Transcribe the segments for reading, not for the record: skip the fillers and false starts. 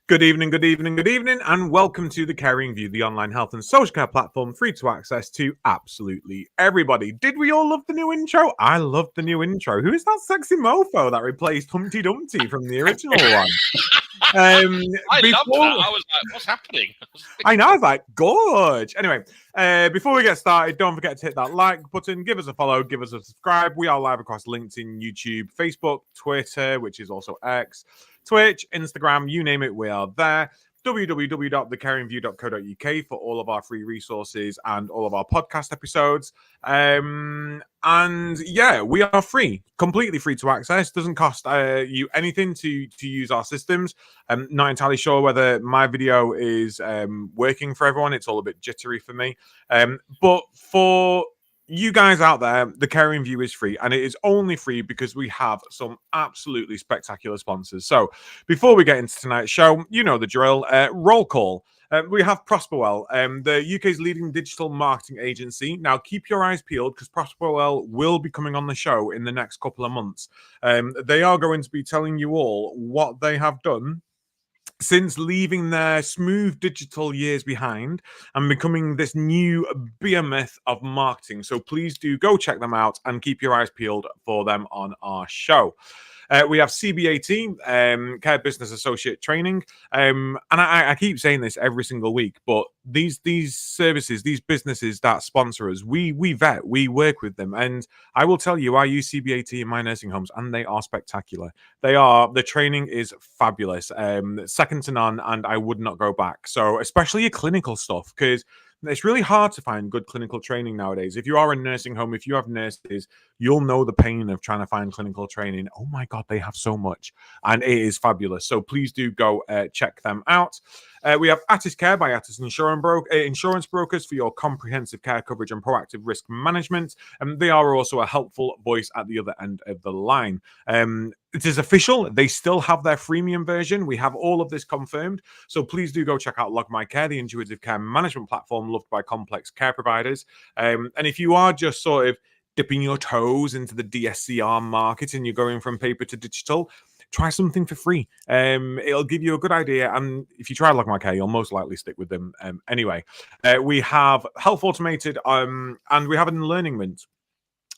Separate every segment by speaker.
Speaker 1: Good evening, good evening, good evening, and welcome to the Caring View, the online health and social care platform, free to access to absolutely everybody. Did we all love the new intro? I loved the new intro. Who is that sexy mofo that replaced Humpty Dumpty from the original one?
Speaker 2: I loved that. I was like, what's happening?
Speaker 1: I know, I was like, gorge. Anyway, before we get started, don't forget to hit that like button, give us a follow, give us a subscribe. We are live across LinkedIn, YouTube, Facebook, Twitter, which is also X, Twitch, Instagram, you name it, we are there. www.thecaringview.co.uk for all of our free resources and all of our podcast episodes. And yeah, we are free, completely free to access. Doesn't cost you anything to use our systems. I'm not entirely sure whether my video is working for everyone. It's all a bit jittery for me. But for you guys out there, the Caring View is free, and it is only free because we have some absolutely spectacular sponsors. So before we get into tonight's show, you know the drill. Roll call. We have Prosperwell, the UK's leading digital marketing agency. Now, keep your eyes peeled because Prosperwell will be coming on the show in the next couple of months. They are going to be telling you all what they have done since leaving their smooth digital years behind and becoming this new behemoth of marketing. So please do go check them out and keep your eyes peeled for them on our show. We have CBAT, Care Business Associate Training. And I keep saying this every single week, but these services, these businesses that sponsor us, we vet, we work with them. And I will tell you, I use CBAT in my nursing homes and they are spectacular. The training is fabulous, second to none, and I would not go back. So especially your clinical stuff, because it's really hard to find good clinical training nowadays. If you are a nursing home, if you have nurses, you'll know the pain of trying to find clinical training. Oh my God, they have so much, and it is fabulous. So please do go check them out. We have Attis Care by Attis Insurance Brokers for your comprehensive care coverage and proactive risk management. And they are also a helpful voice at the other end of the line. It is official. They still have their freemium version. We have all of this confirmed. So please do go check out Log My Care, the intuitive care management platform loved by complex care providers. And if you are just sort of dipping your toes into the DSCR market and you're going from paper to digital, try something for free. It'll give you a good idea. And if you try Log My Care, you'll most likely stick with them anyway. We have Health Automated and we have an Learning Mint.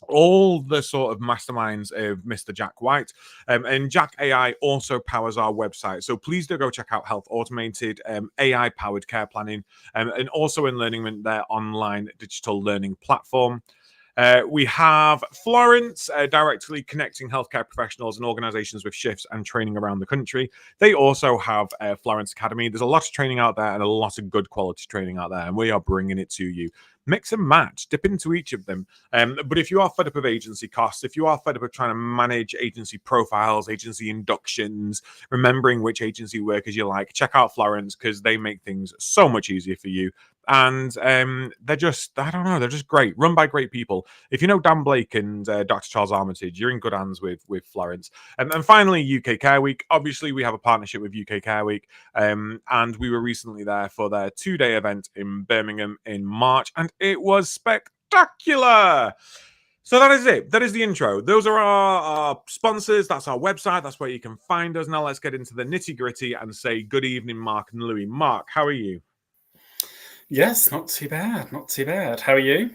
Speaker 1: All the sort of masterminds of Mr. Jack White. And Jack AI also powers our website. So please do go check out Health Automated, AI-powered care planning, and also in Learning Mint, their online digital learning platform. We have Florence, directly connecting healthcare professionals and organizations with shifts and training around the country. They also have Florence Academy. There's a lot of training out there and a lot of good quality training out there, and we are bringing it to you. Mix and match, dip into each of them. But if you are fed up of agency costs, if you are fed up of trying to manage agency profiles, agency inductions, remembering which agency workers you like, check out Florence because they make things so much easier for you. And they're just, I don't know, they're just great, run by great people. If you know Dan Blake and Dr. Charles Armitage, you're in good hands with Florence. And finally, UK Care Week. Obviously, we have a partnership with UK Care Week, and we were recently there for their 2-day event in Birmingham in March, and it was spectacular. So that is it. That is the intro. Those are our sponsors. That's our website. That's where you can find us. Now let's get into the nitty gritty and say good evening, Mark and Louie. Mark, how are you?
Speaker 3: Yes, not too bad. Not too bad. How are you?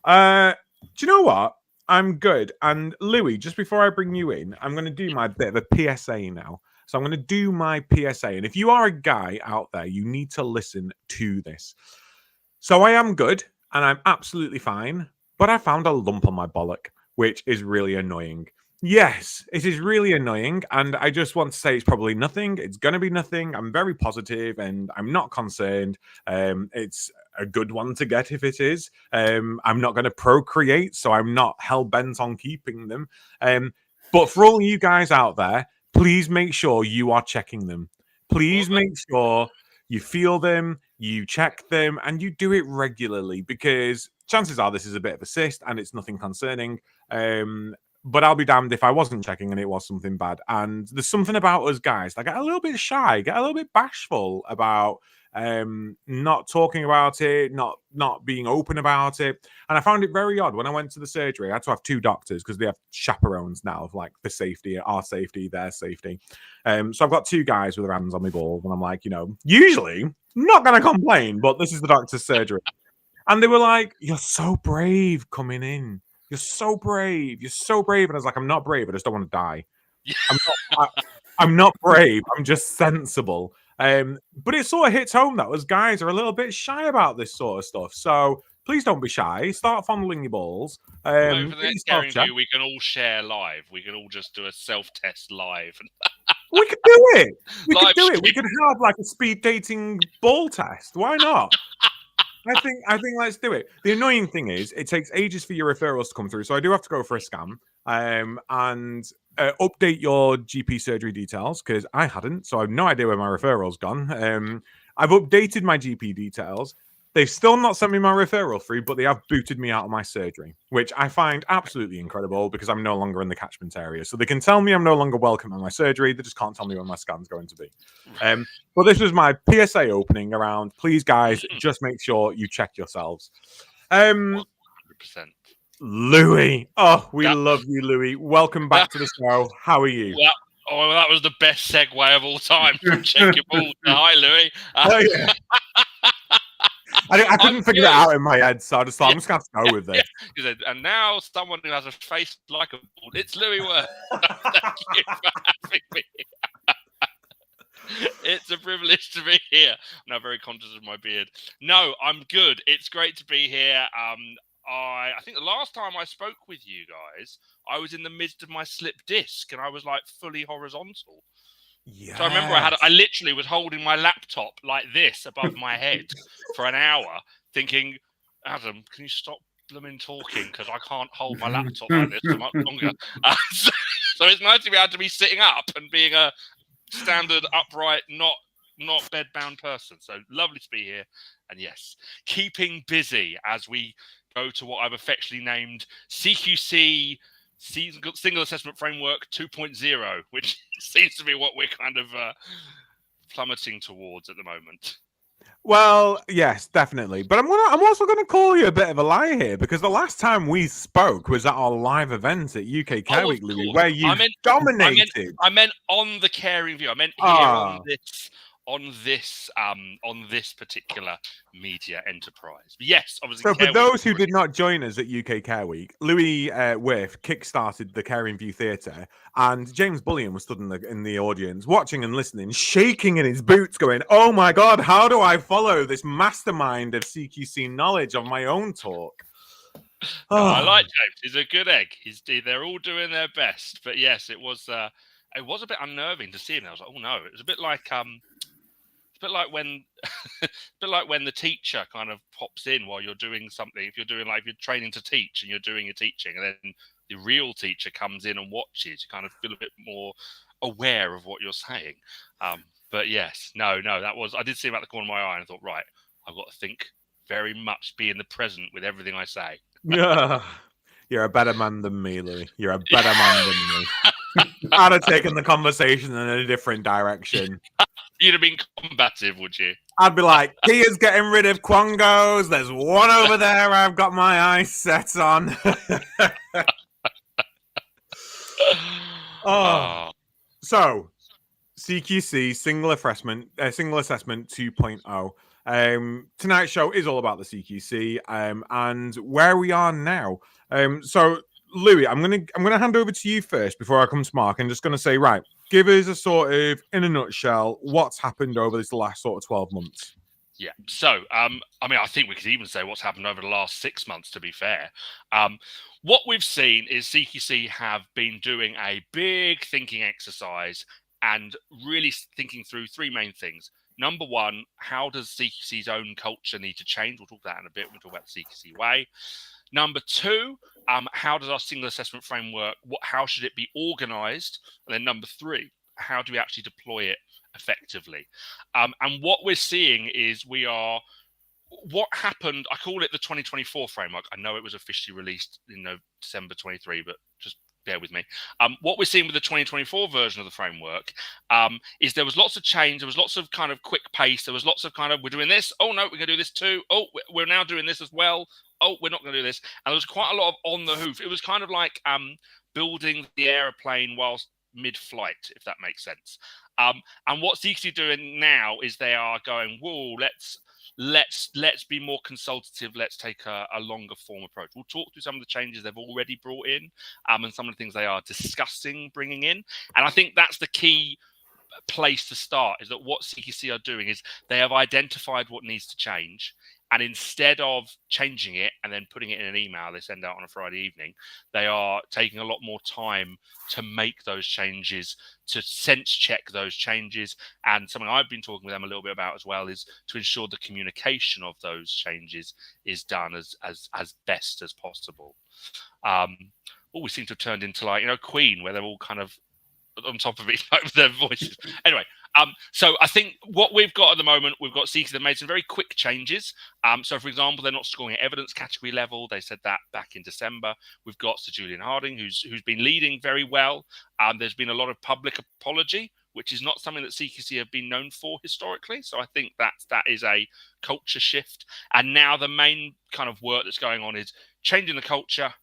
Speaker 1: Do you know what? I'm good. And Louie, just before I bring you in, I'm going to do my bit of a PSA now. So I'm going to do my PSA. And if you are a guy out there, you need to listen to this. So I am good and I'm absolutely fine, but I found a lump on my bollock, which is really annoying. Yes, it is really annoying. And I just want to say it's probably nothing. It's going to be nothing. I'm very positive and I'm not concerned. It's a good one to get if it is. I'm not going to procreate, so I'm not hell-bent on keeping them. But for all you guys out there, please make sure you are checking them. Please make sure you feel them, you check them, and you do it regularly because chances are this is a bit of a cyst and it's nothing concerning. But I'll be damned if I wasn't checking and it was something bad. And there's something about us guys that get a little bit shy, get a little bit bashful about not talking about it, not being open about it. And I found it very odd when I went to the surgery. I had to have 2 doctors because they have chaperones now of like the safety, our safety, their safety. So I've got 2 guys with their hands on my balls, and I'm like, usually I'm not gonna complain, but this is the doctor's surgery. And they were like, "You're so brave coming in. You're so brave. You're so brave." And I was like, "I'm not brave. I just don't want to die. I'm not brave. I'm just sensible." But it sort of hits home that us guys are a little bit shy about this sort of stuff. So please don't be shy. Start fondling your balls.
Speaker 2: Over the next Caring View, we can all share live. We can all just do a self-test live.
Speaker 1: We could do it. We could do it. We could have like a speed dating ball test. Why not? I think let's do it. The annoying thing is it takes ages for your referrals to come through. So I do have to go for a scan and update your GP surgery details because I hadn't. So I have no idea where my referral's gone. I've updated my GP details. They've still not sent me my referral through, but they have booted me out of my surgery, which I find absolutely incredible because I'm no longer in the catchment area. So they can tell me I'm no longer welcome at my surgery. They just can't tell me when my scan's going to be. But this was my PSA opening around, please, guys, just make sure you check yourselves.
Speaker 2: 100%.
Speaker 1: Louie. Oh, we love you, Louie. Welcome back to the show. How are you?
Speaker 2: Yeah. Oh, that was the best segue of all time from Check Your Balls. Hi, Louie.
Speaker 1: Oh, yeah. I couldn't figure it out in my head, so I just thought I'm just going to go with this.
Speaker 2: He said, and now someone who has a face like a ball. It's Louie Werth. Thank you for having me. It's a privilege to be here. I'm now very conscious of my beard. No, I'm good. It's great to be here. I think the last time I spoke with you guys, I was in the midst of my slip disc and I was like fully horizontal. Yes. So I remember I literally was holding my laptop like this above my head for an hour thinking, Adam, can you stop blooming talking? Because I can't hold my laptop like this for much longer. So it's nice to be able to be sitting up and being a standard, upright, not bedbound person. So lovely to be here. And yes, keeping busy as we go to what I've affectionately named CQC Single Assessment Framework 2.0, which seems to be what we're kind of plummeting towards at the moment.
Speaker 1: Well, yes, definitely. But I'm also gonna call you a bit of a liar here because the last time we spoke was at our live event at UK Care Week, Louie, where you dominated.
Speaker 2: I meant on the Caring View. I meant here on this particular media enterprise. But yes, obviously.
Speaker 1: So for those who did not join us at UK Care Week, Louie Werth kickstarted the Caring View Theatre, and James Bullion was stood in the audience, watching and listening, shaking in his boots, going, "Oh my God, how do I follow this mastermind of CQC knowledge on my own talk?"
Speaker 2: I like James. He's a good egg. They're all doing their best. But yes, it was a bit unnerving to see him. I was like, oh no, it was a bit like when the teacher kind of pops in while you're doing something. If you're training to teach and you're doing your teaching, and then the real teacher comes in and watches, you kind of feel a bit more aware of what you're saying. But yes, no, I did see him at the corner of my eye and I thought, right, I've got to think very much, be in the present with everything I say.
Speaker 1: Yeah. You're a better man than me, Louie. You're a better man than me. I'd have taken the conversation in a different direction.
Speaker 2: You'd have been combative, would you?
Speaker 1: I'd be like, Kia's getting rid of Quangos. There's one over there I've got my eyes set on. So, CQC, Single Assessment 2.0. Tonight's show is all about the CQC and where we are now. So, Louie, I'm gonna hand over to you first before I come to Mark. I'm just gonna say, right, give us a sort of, in a nutshell, what's happened over this last sort of 12 months.
Speaker 2: Yeah. So, I think we could even say what's happened over the last 6 months, to be fair. What we've seen is CQC have been doing a big thinking exercise and really thinking through 3 main things. Number one, how does CQC's own culture need to change? We'll talk about that in a bit. We'll talk about the CQC way. Number two, how does our single assessment framework, how should it be organized? And then number three, how do we actually deploy it effectively? And what we're seeing is what happened, I call it the 2024 framework. I know it was officially released in December 23, but just bear with me. What we're seeing with the 2024 version of the framework is there was lots of change. There was lots of kind of quick pace. There was lots of kind of, we're doing this. Oh, no, we're going to do this too. Oh, we're now doing this as well. Oh, we're not going to do this. And there was quite a lot of on the hoof. It was kind of like building the aeroplane whilst mid-flight, if that makes sense. And what CQC are doing now is they are going, whoa, let's be more consultative. Let's take a longer form approach. We'll talk through some of the changes they've already brought in, and some of the things they are discussing bringing in. And I think that's the key place to start, is that what CQC are doing is they have identified what needs to change. And instead of changing it and then putting it in an email they send out on a Friday evening, they are taking a lot more time to make those changes, to sense check those changes. And something I've been talking with them a little bit about as well is to ensure the communication of those changes is done as best as possible. We seem to have turned into, like, Queen, where they're all kind of on top of it, like, with their voices. Anyway, so I think what we've got at the moment, we've got CQC that made some very quick changes. So, for example, they're not scoring at evidence category level. They said that back in December. We've got Sir Julian Harding, who's been leading very well. There's been a lot of public apology, which is not something that CQC have been known for historically. So I think that is a culture shift. And now the main kind of work that's going on is changing the culture,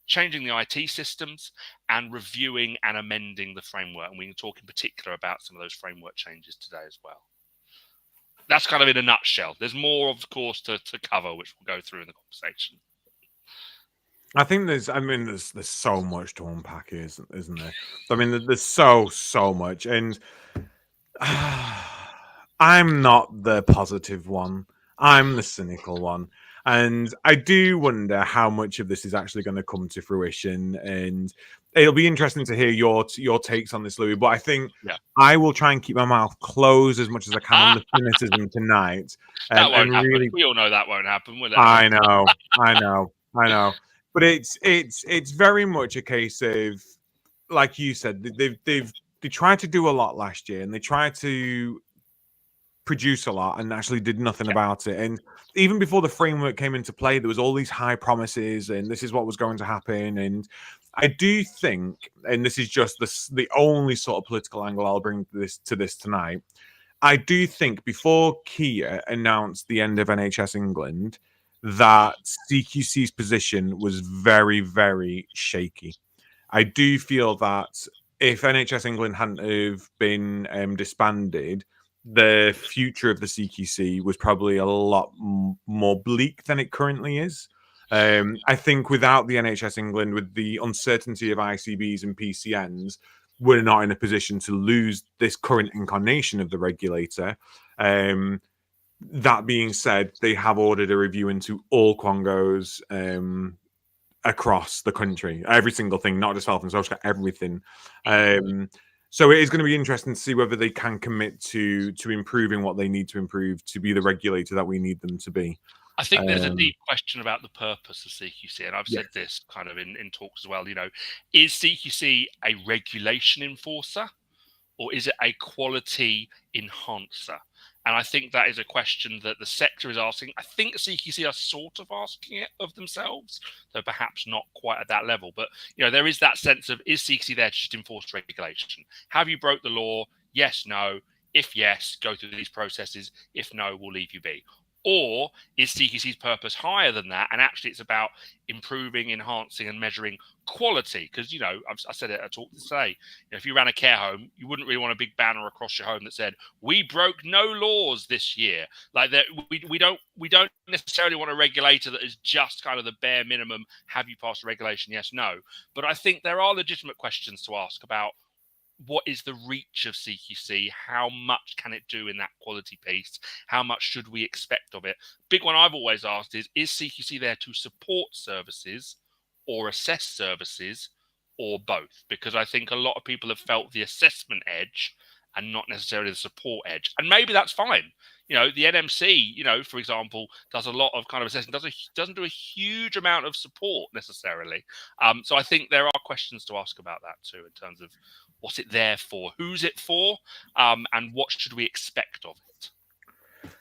Speaker 2: changing the IT systems, and reviewing and amending the framework. And we can talk in particular about some of those framework changes today as well. That's kind of in a nutshell. There's more, of course, to cover, which we'll go through in the conversation.
Speaker 1: I think there's so much to unpack, isn't there? I mean, there's so much, and I'm not the positive one. I'm the cynical one. And I do wonder how much of this is actually going to come to fruition. And it'll be interesting to hear your takes on this, Louie. But I think I will try and keep my mouth closed as much as I can on the cynicism tonight.
Speaker 2: That won't happen.
Speaker 1: Really,
Speaker 2: we all know that won't happen, will it?
Speaker 1: I know. But it's very much a case of, like you said, they tried to do a lot last year, and they tried to produce a lot and actually did nothing about it. And even before the framework came into play, there was all these high promises and this is what was going to happen. And I do think, and this is just the only sort of political angle I'll bring to this tonight, I do think before Kia announced the end of NHS England, that CQC's position was very, very shaky. I do feel that if NHS England hadn't have been disbanded, the future of the CQC was probably a lot more bleak than it currently is. I think without the NHS England, with the uncertainty of ICBs and PCNs, we're not in a position to lose this current incarnation of the regulator. That being said, they have ordered a review into all Quangos across the country, every single thing, not just health and social, everything. So it is going to be interesting to see whether they can commit to improving what they need to improve to be the regulator that we need them to be.
Speaker 2: I think there's a deep question about the purpose of CQC, and I've said this kind of in talks as well. Is CQC a regulation enforcer, or is it a quality enhancer? And I think that is a question that the sector is asking. I think CQC are sort of asking it of themselves, though perhaps not quite at that level. But, there is that sense of, is CQC there to just enforce regulation? Have you broke the law? Yes, no. If yes, go through these processes. If no, we'll leave you be. Or is CQC's purpose higher than that? And actually, it's about improving, enhancing, and measuring quality. Because, I said it at a talk today. If you ran a care home, you wouldn't really want a big banner across your home that said, "We broke no laws this year." Like that, we don't necessarily want a regulator that is just kind of the bare minimum. Have you passed a regulation? Yes, no. But I think there are legitimate questions to ask about. What is the reach of CQC? How much can it do in that quality piece? How much should we expect of it? Big one I've always asked is CQC there to support services or assess services or both? Because I think a lot of people have felt the assessment edge and not necessarily the support edge. And maybe that's fine. The NMC, for example, does a lot of kind of assessing, doesn't do a huge amount of support necessarily. So I think there are questions to ask about that too, in terms of what's it there for, who's it for, and what should we expect of it?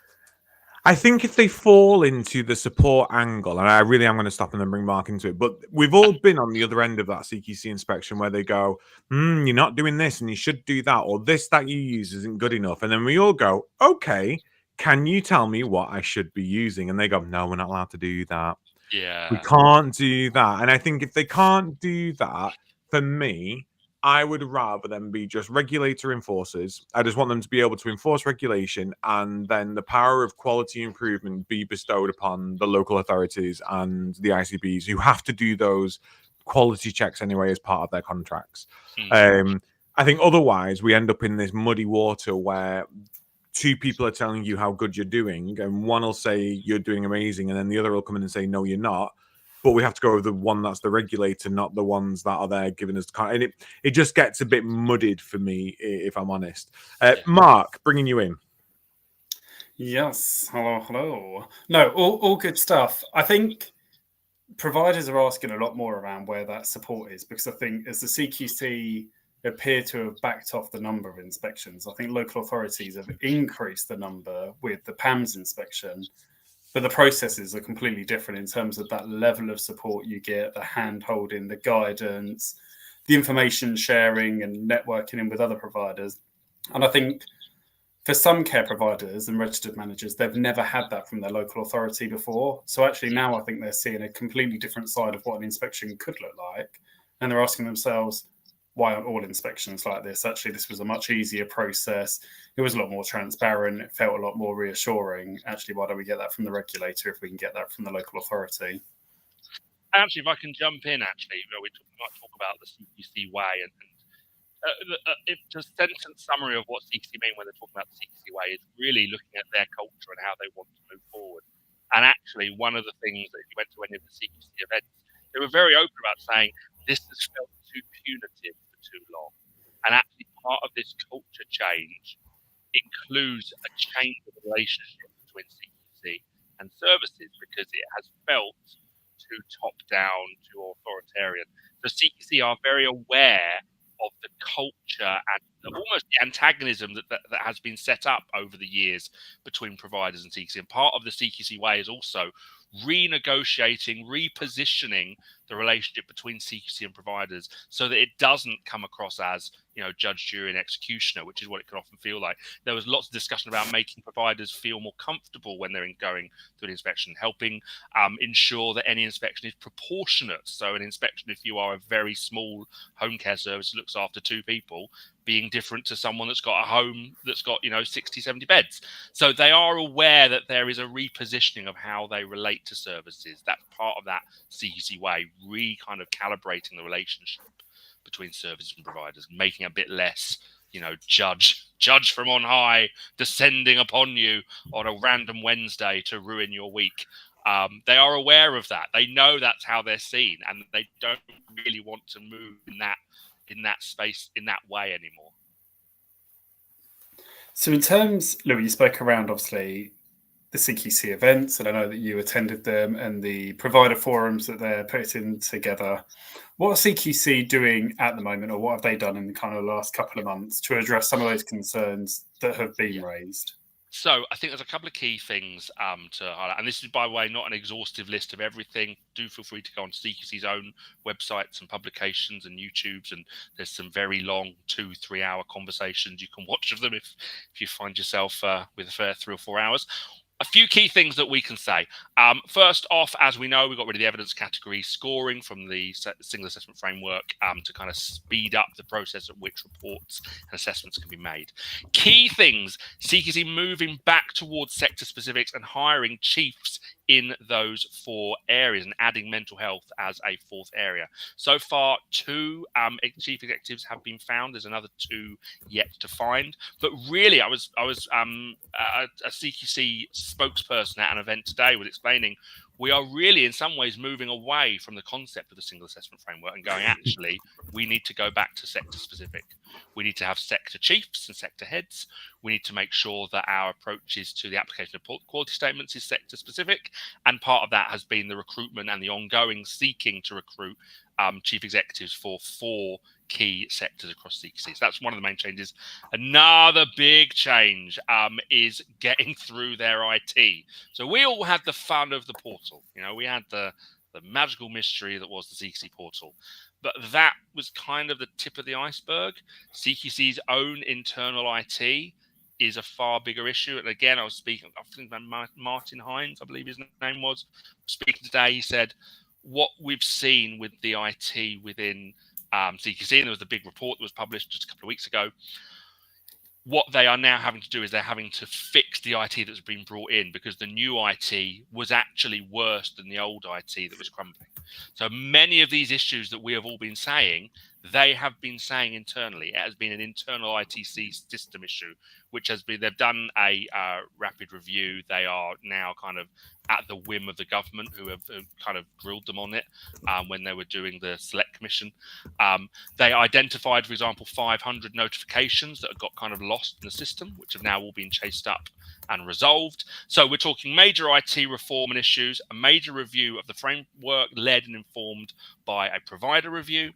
Speaker 1: I think if they fall into the support angle, and I really am going to stop and then bring Mark into it, but we've all been on the other end of that CQC inspection where they go, you're not doing this and you should do that, or this that you use isn't good enough. And then we all go, okay, can you tell me what I should be using? And they go, no, we're not allowed to do that.
Speaker 2: Yeah.
Speaker 1: We can't do that. And I think if they can't do that, for me, I would rather them be just regulator enforcers. I just want them to be able to enforce regulation, and then the power of quality improvement be bestowed upon the local authorities and the ICBs who have to do those quality checks anyway as part of their contracts. I think otherwise we end up in this muddy water where two people are telling you how good you're doing, and one will say you're doing amazing, and then the other will come in and say, no, you're not. But we have to go with the one that's the regulator, not the ones that are there giving us. And it just gets a bit muddied for me, if I'm honest. Mark, bringing you in.
Speaker 3: Yes. Hello. No, all good stuff. I think providers are asking a lot more around where that support is, because I think as the CQC appear to have backed off the number of inspections, I think local authorities have increased the number with the PAMS inspection. But the processes are completely different in terms of that level of support you get, the hand-holding, the guidance, the information sharing and networking in with other providers. And I think for some care providers and registered managers, they've never had that from their local authority before. So actually now I think they're seeing a completely different side of what an inspection could look like. And they're asking themselves, why aren't all inspections like this? Actually, this was a much easier process. It was a lot more transparent. It felt a lot more reassuring. Actually, why don't we get that from the regulator if we can get that from the local authority?
Speaker 2: Actually, if I can jump in, we might talk about the CQC way. And if just sentence summary of what CQC mean when they're talking about the CQC way is really looking at their culture and how they want to move forward. And actually, one of the things that if you went to any of the CQC events, they were very open about saying this has felt too punitive for too long. And actually, part of this culture change includes a change of the relationship between CQC and services, because it has felt too top-down, too authoritarian. So CQC are very aware of the culture and almost the antagonism that has been set up over the years between providers and CQC. And part of the CQC way is also renegotiating, repositioning the relationship between CQC and providers so that it doesn't come across as, judge, jury, and executioner, which is what it can often feel like. There was lots of discussion about making providers feel more comfortable when they're going through an inspection, helping ensure that any inspection is proportionate. So an inspection, if you are a very small home care service that looks after two people, being different to someone that's got a home that's got 60, 70 beds. So they are aware that there is a repositioning of how they relate to services. That's part of that CQC way, kind of calibrating the relationship between services and providers, making it a bit less judge from on high descending upon you on a random Wednesday to ruin your week. They are aware of that. They know that's how they're seen, and they don't really want to move in that space in that way anymore.
Speaker 3: So in terms, Louie, you spoke around obviously the CQC events, and I know that you attended them, and the provider forums that they're putting together. What are CQC doing at the moment, or what have they done in the kind of last couple of months to address some of those concerns that have been raised?
Speaker 2: So I think there's a couple of key things to highlight. And this is, by the way, not an exhaustive list of everything. Do feel free to go on CQC's own websites and publications and YouTubes. And there's some very long 2-3 hour conversations you can watch of them if you find yourself with a fair 3 or 4 hours. A few key things that we can say. First off, as we know, we got rid of the evidence category scoring from the single assessment framework to kind of speed up the process at which reports and assessments can be made. Key things, CQC moving back towards sector specifics and hiring chiefs in those 4 areas and adding mental health as a 4th area. So far, 2 chief executives have been found. There's another 2 yet to find. But really, I was a CQC spokesperson at an event today was explaining we are really in some ways moving away from the concept of the single assessment framework and going, actually, we need to go back to sector specific. We need to have sector chiefs and sector heads. We need to make sure that our approaches to the application of quality statements is sector specific. And part of that has been the recruitment and the ongoing seeking to recruit chief executives for 4 key sectors across CQC. So that's one of the main changes. Another big change is getting through their IT. So we all had the fun of the portal. We had the magical mystery that was the CQC portal. But that was kind of the tip of the iceberg. CQC's own internal IT is a far bigger issue. And again, I think about Martin Hines, I believe his name was, speaking today. He said, what we've seen with the IT within CQC, and there was the big report that was published just a couple of weeks ago, what they are now having to do is they're having to fix the IT that's been brought in, because the new IT was actually worse than the old IT that was crumbling. So many of these issues that we have all been saying, they have been saying internally. It has been an internal ITC system issue, which has been, they've done a rapid review. They are now kind of at the whim of the government, who have kind of grilled them on it when they were doing the select commission. They identified, for example, 500 notifications that got kind of lost in the system, which have now all been chased up and resolved. So we're talking major IT reform and issues, a major review of the framework led and informed by a provider review.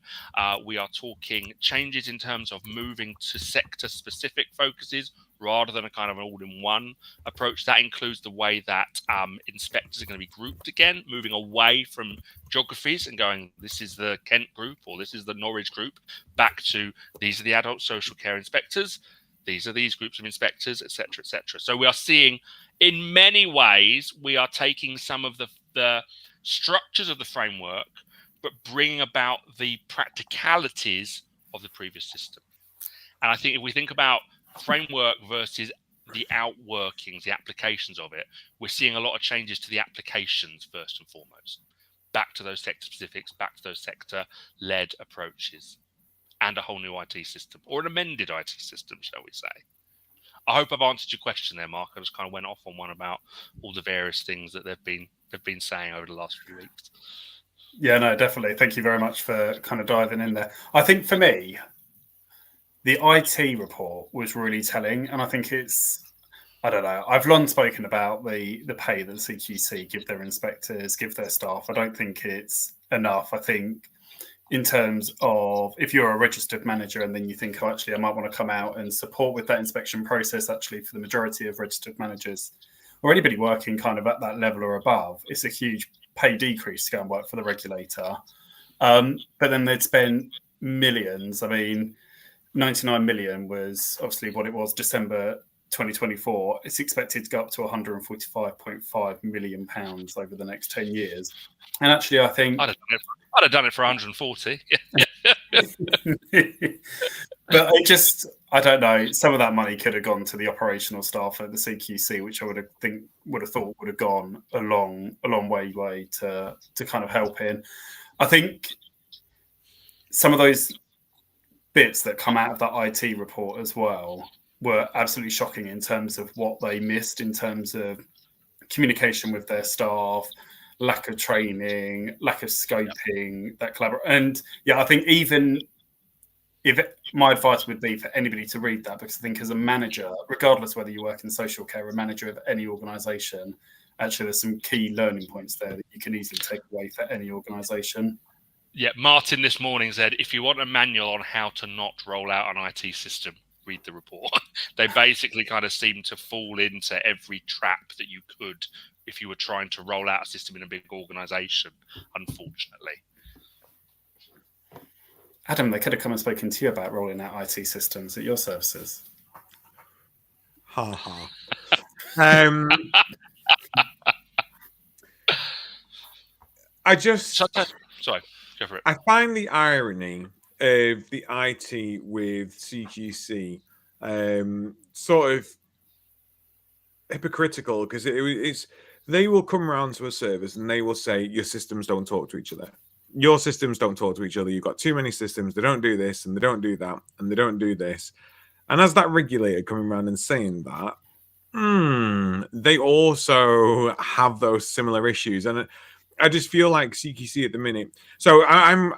Speaker 2: We are talking changes in terms of moving to sector-specific focuses rather than a kind of an all-in-one approach. That includes the way that inspectors are going to be grouped again, moving away from geographies and going, this is the Kent group or this is the Norwich group, back to these are the adult social care inspectors, these are these groups of inspectors, etc., etc. So we are seeing, in many ways, we are taking some of the structures of the framework, but bringing about the practicalities of the previous system. And I think if we think about framework versus the outworkings, the applications of it, we're seeing a lot of changes to the applications first and foremost. Back to those sector specifics, back to those sector-led approaches, and a whole new IT system, or an amended IT system, shall we say. I hope I've answered your question there, Mark. I just kind of went off on one about all the various things that they've been saying over the last few weeks.
Speaker 3: Yeah, no, definitely. Thank you very much for kind of diving in there. I think for me, the IT report was really telling, and I think I don't know, I've long spoken about the pay that CQC give their inspectors, give their staff. I don't think it's enough. I think in terms of, if you're a registered manager and then you think, oh, actually, I might want to come out and support with that inspection process, actually, for the majority of registered managers or anybody working kind of at that level or above, it's a huge pay decrease to go and work for the regulator. But then they'd spend millions. I mean, 99 million was obviously what it was December 2024. It's expected to go up to 145.5 million pounds over the next 10 years. And actually, I think
Speaker 2: I'd have done it for 140.
Speaker 3: But I don't know. Some of that money could have gone to the operational staff at the CQC, which I would have thought would have gone a long way to kind of help in. I think some of those bits that come out of that IT report as well were absolutely shocking in terms of what they missed in terms of communication with their staff, lack of training, lack of scoping, that collaboration. And yeah, I think even my advice would be for anybody to read that, because I think as a manager, regardless whether you work in social care or a manager of any organisation, actually there's some key learning points there that you can easily take away for any organisation.
Speaker 2: Yeah, Martin this morning said, if you want a manual on how to not roll out an IT system, read the report. They basically kind of seem to fall into every trap that you could if you were trying to roll out a system in a big organisation, unfortunately.
Speaker 3: Adam, they could have come and spoken to you about rolling out IT systems at your services.
Speaker 1: Ha ha.
Speaker 2: Sorry, go for it.
Speaker 1: I find the irony of the IT with CQC sort of hypocritical, because it's they will come around to a service and they will say your systems don't talk to each other. Your systems don't talk to each other. You've got too many systems. They don't do this and they don't do that and they don't do this. And as that regulator coming around and saying that, they also have those similar issues. And I just feel like CQC at the minute. So I'm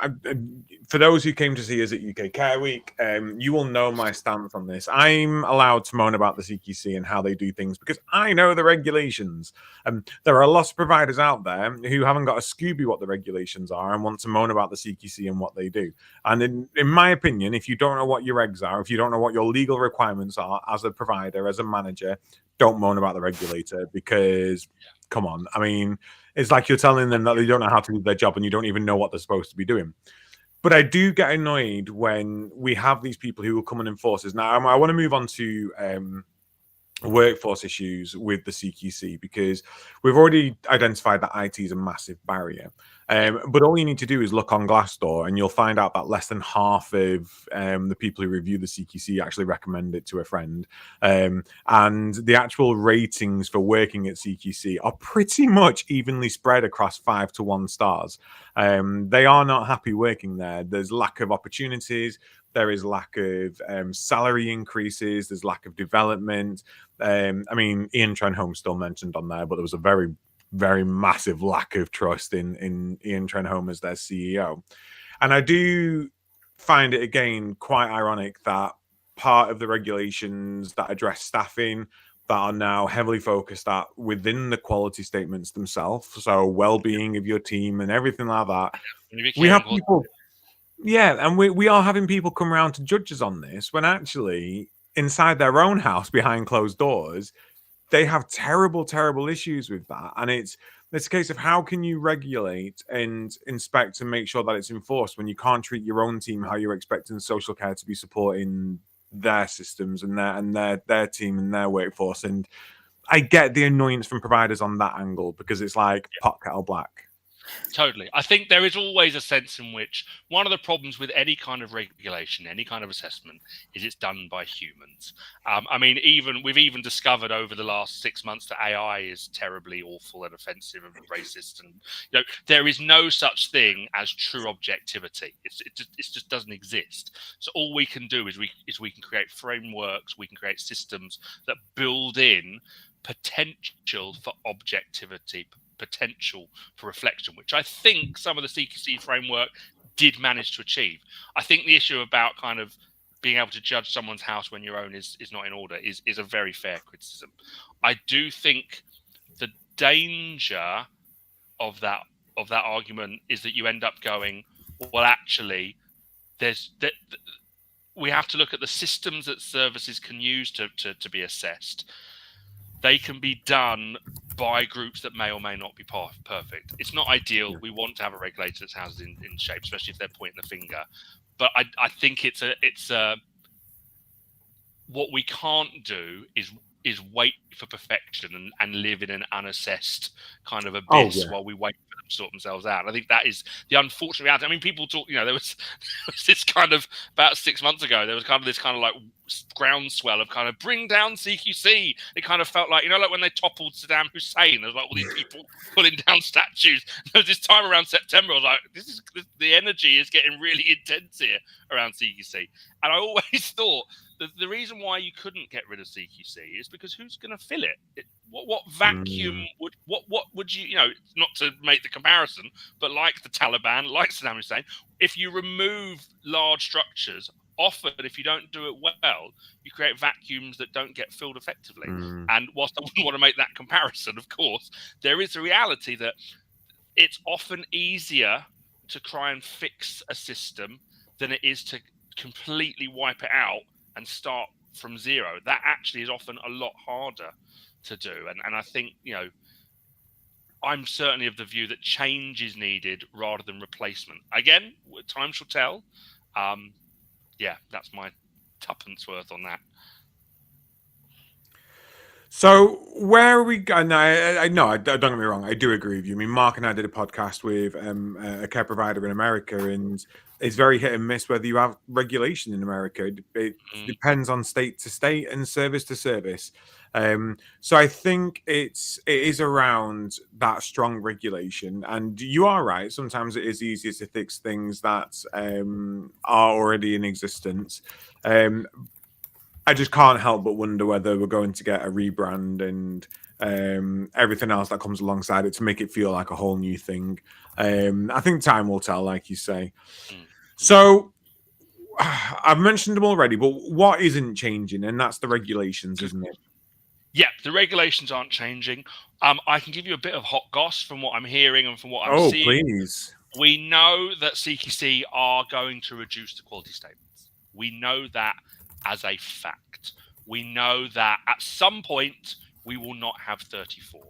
Speaker 1: for those who came to see us at UK Care Week, you will know my stance on this. I'm allowed to moan about the CQC and how they do things because I know the regulations. There are lots of providers out there who haven't got a Scooby what the regulations are and want to moan about the CQC and what they do. And in my opinion, if you don't know what your regs are, if you don't know what your legal requirements are as a provider, as a manager, don't moan about the regulator because, come on, I mean, it's like you're telling them that they don't know how to do their job and you don't even know what they're supposed to be doing. But I do get annoyed when we have these people who will come and enforce us. Now, I want to move on to workforce issues with the CQC because we've already identified that IT is a massive barrier. But all you need to do is look on Glassdoor and you'll find out that less than half of the people who review the CQC actually recommend it to a friend. And the actual ratings for working at CQC are pretty much evenly spread across 5 to 1 stars. They are not happy working there. There's lack of opportunities. There is lack of salary increases. There's lack of development. I mean, Ian Trenholme still mentioned on there, but there was a very, very massive lack of trust in Ian Trenholme as their CEO. And I do find it, again, quite ironic that part of the regulations that address staffing that are now heavily focused at within the quality statements themselves, so well-being of your team and everything like that, we have people... Yeah, and we are having people come around to judge us on this when actually inside their own house behind closed doors, they have terrible, terrible issues with that. And it's a case of how can you regulate and inspect and make sure that it's enforced when you can't treat your own team how you're expecting social care to be supporting their systems and their team and their workforce. And I get the annoyance from providers on that angle because it's like pot kettle black.
Speaker 2: Totally. I think there is always a sense in which one of the problems with any kind of regulation, any kind of assessment, is it's done by humans. I mean, we've even discovered over the last 6 months that AI is terribly awful and offensive and racist, and there is no such thing as true objectivity. It just doesn't exist. So all we can do is we can create frameworks, we can create systems that build in potential for objectivity, potential for reflection, which I think some of the CQC framework did manage to achieve. I think the issue about kind of being able to judge someone's house when your own is not in order is a very fair criticism. I do think the danger of that argument is that you end up going, well, actually, we have to look at the systems that services can use to be assessed. They can be done by groups that may or may not be perfect. It's not ideal. We want to have a regulator that's housed in shape, especially if they're pointing the finger. But I think it's what we can't do is wait for perfection and live in an unassessed kind of abyss while we wait for them to sort themselves out. I think that is the unfortunate reality. I mean, people talk, there was this kind of, about 6 months ago, there was kind of this kind of like groundswell of kind of bring down CQC. It kind of felt like, like when they toppled Saddam Hussein, there was like all these people pulling down statues. There was this time around September, I was like, the energy is getting really intense here around CQC. And I always thought that the reason why you couldn't get rid of CQC is because who's going to fill it? What vacuum what would you, not to make the comparison, but like the Taliban, like Saddam Hussein, if you remove large structures, often if you don't do it well, you create vacuums that don't get filled effectively. And whilst I wouldn't want to make that comparison, of course, there is a reality that it's often easier to try and fix a system than it is to completely wipe it out and start from zero. That actually is often a lot harder to do. And I think, I'm certainly of the view that change is needed rather than replacement. Again, time shall tell. Yeah, that's my tuppence worth on that.
Speaker 1: So where are we going? No, don't get me wrong. I do agree with you. I mean, Mark and I did a podcast with a care provider in America, and it's very hit and miss whether you have regulation in America. It depends on state to state and service to service. So I think it is around that strong regulation. And you are right. Sometimes it is easier to fix things that are already in existence. I just can't help but wonder whether we're going to get a rebrand and everything else that comes alongside it to make it feel like a whole new thing. I think time will tell, like you say. So I've mentioned them already, but what isn't changing? And that's the regulations, isn't it?
Speaker 2: Yeah, the regulations aren't changing. I can give you a bit of hot goss from what I'm hearing and from what I'm seeing.
Speaker 1: Please.
Speaker 2: We know that CQC are going to reduce the quality statements. We know that as a fact. We know that at some point we will not have 34.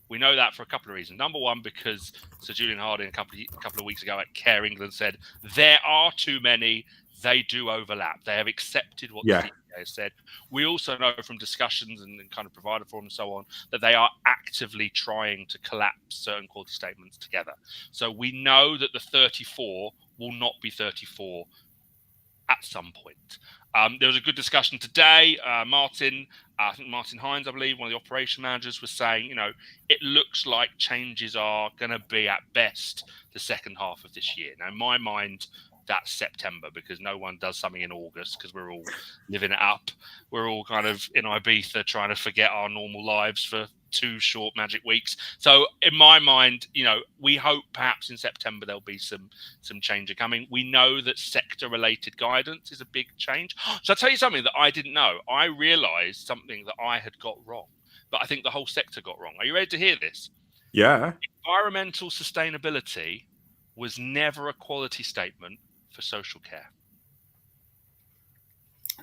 Speaker 2: We know that for a couple of reasons. Number one, because Sir Julian Harding a couple of weeks ago at Care England said there are too many. They do overlap. They have accepted what the CQC has said. We also know from discussions and kind of provider forum and so on that they are actively trying to collapse certain quality statements together. So we know that the 34 will not be 34 at some point. There was a good discussion today. Martin Hines, I believe, one of the operation managers, was saying, it looks like changes are going to be at best the second half of this year. Now, in my mind, that's September, because no one does something in August because we're all living it up. We're all kind of in Ibiza trying to forget our normal lives for 2 short magic weeks. So in my mind, we hope perhaps in September there'll be some change coming. We know that sector related guidance is a big change. So I'll tell you something that I didn't know. I realized something that I had got wrong, but I think the whole sector got wrong. Are you ready to hear this?
Speaker 1: Yeah.
Speaker 2: Environmental sustainability was never a quality statement for social care.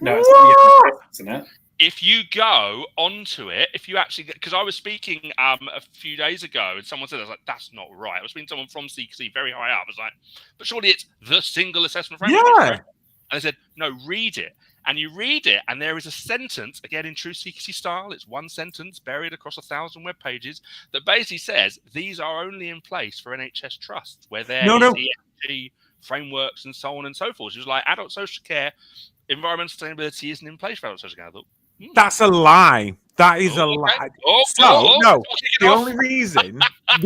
Speaker 3: No, it's the NHS, isn't it?
Speaker 2: If you go onto it, if you actually, because I was speaking a few days ago and someone said, I was like, that's not right. I was speaking to someone from CQC very high up. I was like, but surely it's the single assessment framework.
Speaker 1: Yeah.
Speaker 2: And they said, no, read it. And you read it, and there is a sentence, again, in true CQC style, it's one sentence buried across 1,000 web pages that basically says these are only in place for NHS trusts where there is ESG frameworks and so on and so forth. It was like adult social care, environmental sustainability isn't in place for adult social care. I thought,
Speaker 1: that's a lie. That is a lie. No. The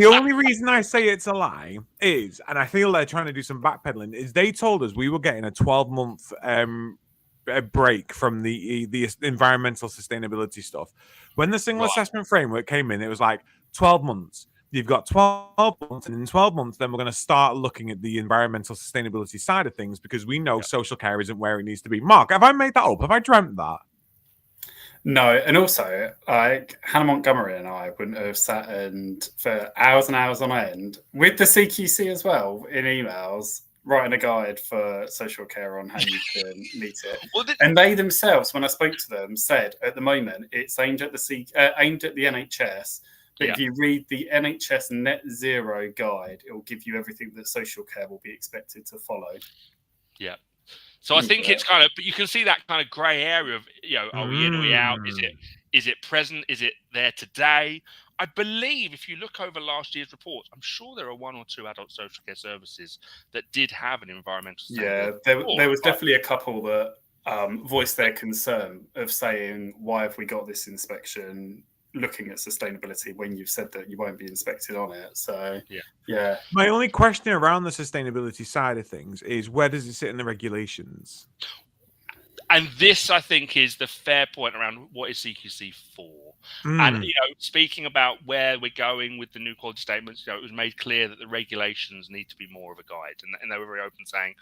Speaker 1: only reason I say it's a lie is, and I feel they're trying to do some backpedaling, is they told us we were getting a 12-month break from the environmental sustainability stuff. When the single assessment framework came in, it was like 12 months. You've got 12 months, and in 12 months, then we're going to start looking at the environmental sustainability side of things, because we know social care isn't where it needs to be. Mark, have I made that up? Have I dreamt that?
Speaker 3: No, and also, Hannah Montgomery and I wouldn't have sat for hours and hours on end with the CQC as well in emails, writing a guide for social care on how you can meet it. And they themselves, when I spoke to them, said at the moment it's aimed at the NHS. But if you read the NHS Net Zero guide, it will give you everything that social care will be expected to follow.
Speaker 2: Yeah. So I think it's kind of, but you can see that kind of grey area of, are we in, are we out? Is it present? Is it there today? I believe if you look over last year's reports, I'm sure there are 1 or 2 adult social care services that did have an environmental.
Speaker 3: Yeah, there was definitely a couple that voiced their concern of saying, why have we got this inspection looking at sustainability when you've said that you won't be inspected on it? So yeah.
Speaker 1: My only question around the sustainability side of things is, where does it sit in the regulations?
Speaker 2: And this, I think, is the fair point around what is CQC for. And speaking about where we're going with the new quality statements, it was made clear that the regulations need to be more of a guide, and they were very open, saying,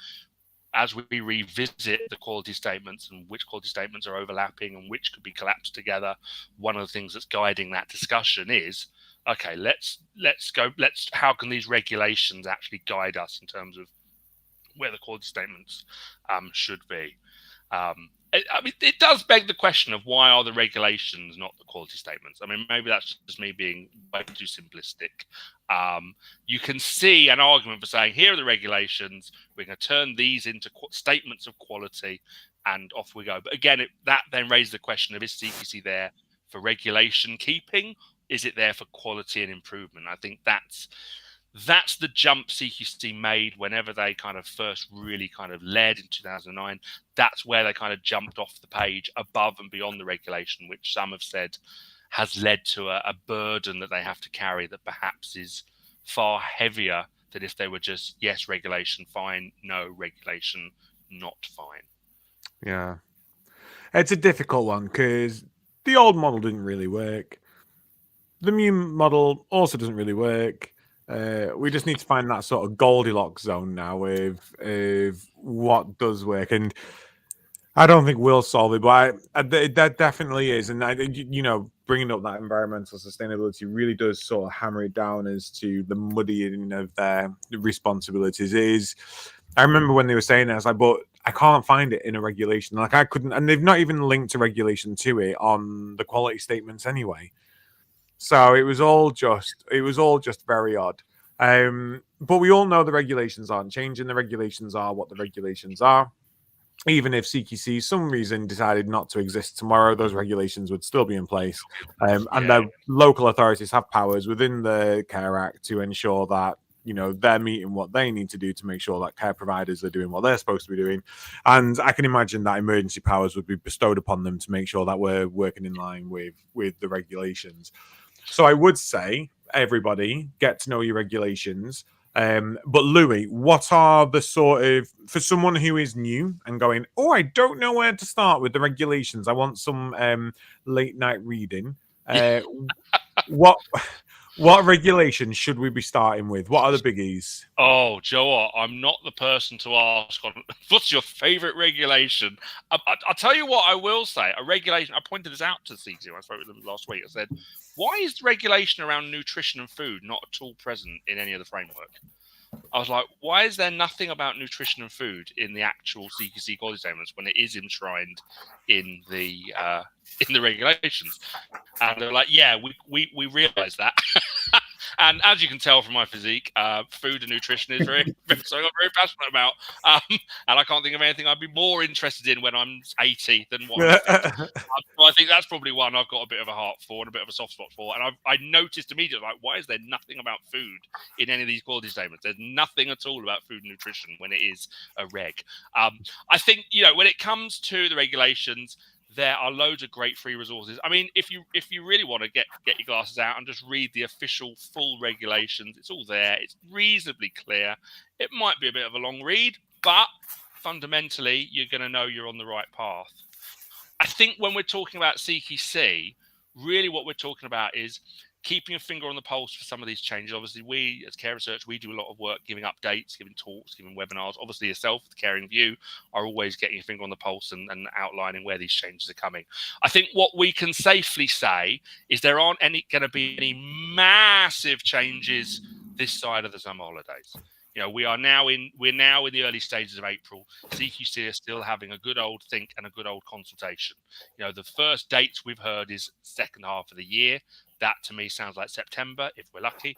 Speaker 2: as we revisit the quality statements and which quality statements are overlapping and which could be collapsed together, one of the things that's guiding that discussion is, okay, how can these regulations actually guide us in terms of where the quality statements should be? It does beg the question of, why are the regulations not the quality statements? I mean, maybe that's just me being way too simplistic. You can see an argument for saying, here are the regulations, we're going to turn these into statements of quality, and off we go. But again, that then raises the question of, is CQC there for regulation keeping? Is it there for quality and improvement? I think that's the jump CQC made whenever they kind of first really kind of led in 2009. That's where they kind of jumped off the page above and beyond the regulation, which some have said has led to a burden that they have to carry that perhaps is far heavier than if they were just, yes, regulation, fine, no, regulation, not fine.
Speaker 1: Yeah. It's a difficult one because the old model didn't really work. the Mew model also doesn't really work. We just need to find that sort of Goldilocks zone now with what does work, and I don't think we'll solve it, but that definitely is, and bringing up that environmental sustainability really does sort of hammer it down as to the muddying of their responsibilities. It is. I remember when they were saying it, I was like, but I can't find it in a regulation. Like I couldn't, and they've not even linked a regulation to it on the quality statements anyway. So it was all just very odd. But we all know the regulations aren't changing. The regulations are what the regulations are. Even if CQC, some reason, decided not to exist tomorrow, those regulations would still be in place. And the local authorities have powers within the Care Act to ensure that they're meeting what they need to do to make sure that care providers are doing what they're supposed to be doing. And I can imagine that emergency powers would be bestowed upon them to make sure that we're working in line with the regulations. So I would say, everybody, get to know your regulations. But Louie, what are the sort of, for someone who is new and going, I don't know where to start with the regulations, I want some late night reading. What regulations should we be starting with? What are the biggies?
Speaker 2: Oh, Joe, I'm not the person to ask on what's your favorite regulation. I'll tell you what I will say. A regulation, I pointed this out to CQ when I spoke with them last week. I said, why is regulation around nutrition and food not at all present in any of the framework? I was like, why is there nothing about nutrition and food in the actual CQC quality statements when it is enshrined in the regulations? And they're like, yeah, we realise that. And as you can tell from my physique, food and nutrition is very something I'm very passionate about. And I can't think of anything I'd be more interested in when I'm 80 than what I'm 50. So I think that's probably one I've got a bit of a heart for and a bit of a soft spot for. And I noticed immediately, like, why is there nothing about food in any of these quality statements? There's nothing at all about food and nutrition when it is a reg. I think, when it comes to the regulations, there are loads of great free resources. I mean, if you really want to get your glasses out and just read the official full regulations, it's all there. It's reasonably clear. It might be a bit of a long read, but fundamentally, you're going to know you're on the right path. I think when we're talking about CQC, really what we're talking about is keeping a finger on the pulse for some of these changes. Obviously, we as Care Research, we do a lot of work giving updates, giving talks, giving webinars. Obviously, yourself, the Caring View, are always getting a finger on the pulse and outlining where these changes are coming. I think what we can safely say is there aren't going to be any massive changes this side of the summer holidays. We're now in the early stages of April. CQC are still having a good old think and a good old consultation. The first dates we've heard is second half of the year. That to me sounds like September, if we're lucky.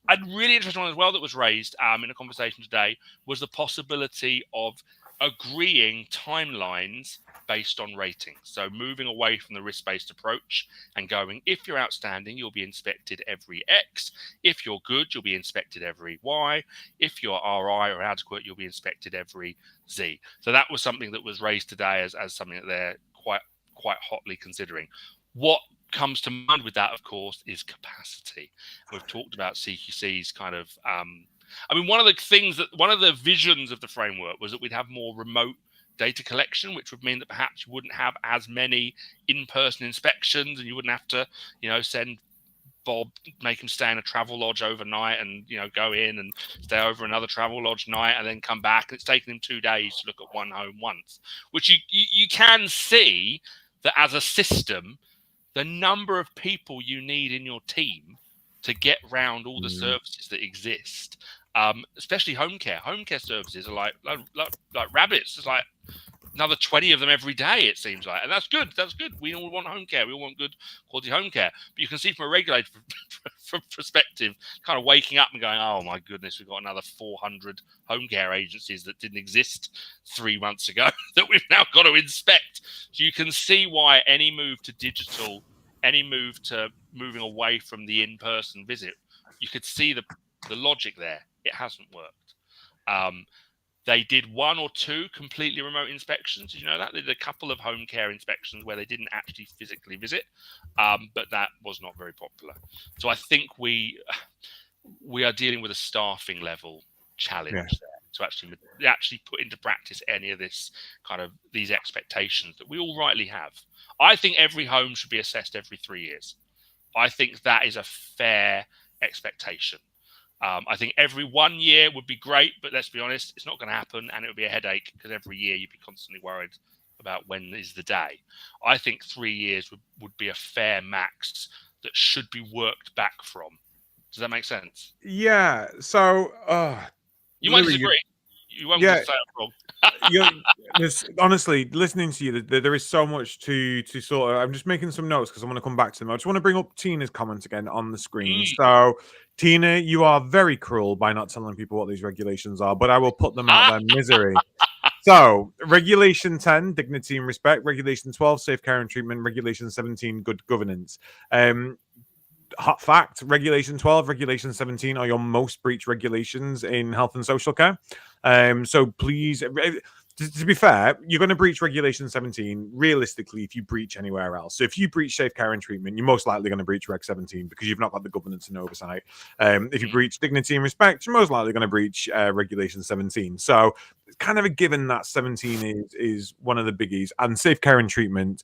Speaker 2: A really interesting one as well that was raised in a conversation today was the possibility of agreeing timelines based on ratings. So moving away from the risk-based approach and going, if you're outstanding, you'll be inspected every X. If you're good, you'll be inspected every Y. If you're RI or adequate, you'll be inspected every Z. So that was something that was raised today as something that they're quite hotly considering. What comes to mind with that, of course, is capacity. We've talked about CQC's kind of one of the visions of the framework was that we'd have more remote data collection, which would mean that perhaps you wouldn't have as many in-person inspections and you wouldn't have to send Bob, make him stay in a travel lodge overnight and go in and stay over another travel lodge night and then come back. It's taken him 2 days to look at one home once, which you can see that as a system, the number of people you need in your team to get round all the services that exist, especially home care. Home care services are like rabbits. It's like another 20 of them every day, it seems like. And that's good. That's good. We all want home care. We all want good quality home care. But you can see from a regulator perspective, kind of waking up and going, oh, my goodness, we've got another 400 home care agencies that didn't exist 3 months ago that we've now got to inspect. So you can see why any move to digital, any move to moving away from the in-person visit, you could see the logic there. It hasn't worked. They did 1 or 2 completely remote inspections. Did you know that? They did a couple of home care inspections where they didn't actually physically visit, but that was not very popular. So I think we are dealing with a staffing level challenge there to actually put into practice any of this kind of these expectations that we all rightly have. I think every home should be assessed every 3 years. I think that is a fair expectation. I think every 1 year would be great, but let's be honest, it's not going to happen, and it would be a headache because every year you'd be constantly worried about when is the day. I think 3 years would be a fair max that should be worked back from. Does that make sense?
Speaker 1: Yeah. So,
Speaker 2: you might
Speaker 1: Louie,
Speaker 2: disagree. You won't
Speaker 1: yeah.
Speaker 2: say I'm wrong.
Speaker 1: Honestly, listening to you, there is so much to sort of. I'm just making some notes because I want to come back to them. I just want to bring up Tina's comment again on the screen. So, Tina, you are very cruel by not telling people what these regulations are, but I will put them out their misery. So, Regulation 10, dignity and respect. Regulation 12, safe care and treatment. Regulation 17, good governance. Hot fact: Regulation 12, Regulation 17 are your most breached regulations in health and social care. So please, to be fair, you're going to breach Regulation 17 realistically if you breach anywhere else. So if you breach safe care and treatment, you're most likely going to breach Reg 17 because you've not got the governance and oversight. If you breach dignity and respect, you're most likely going to breach Regulation 17. So it's kind of a given that 17 is one of the biggies. And safe care and treatment,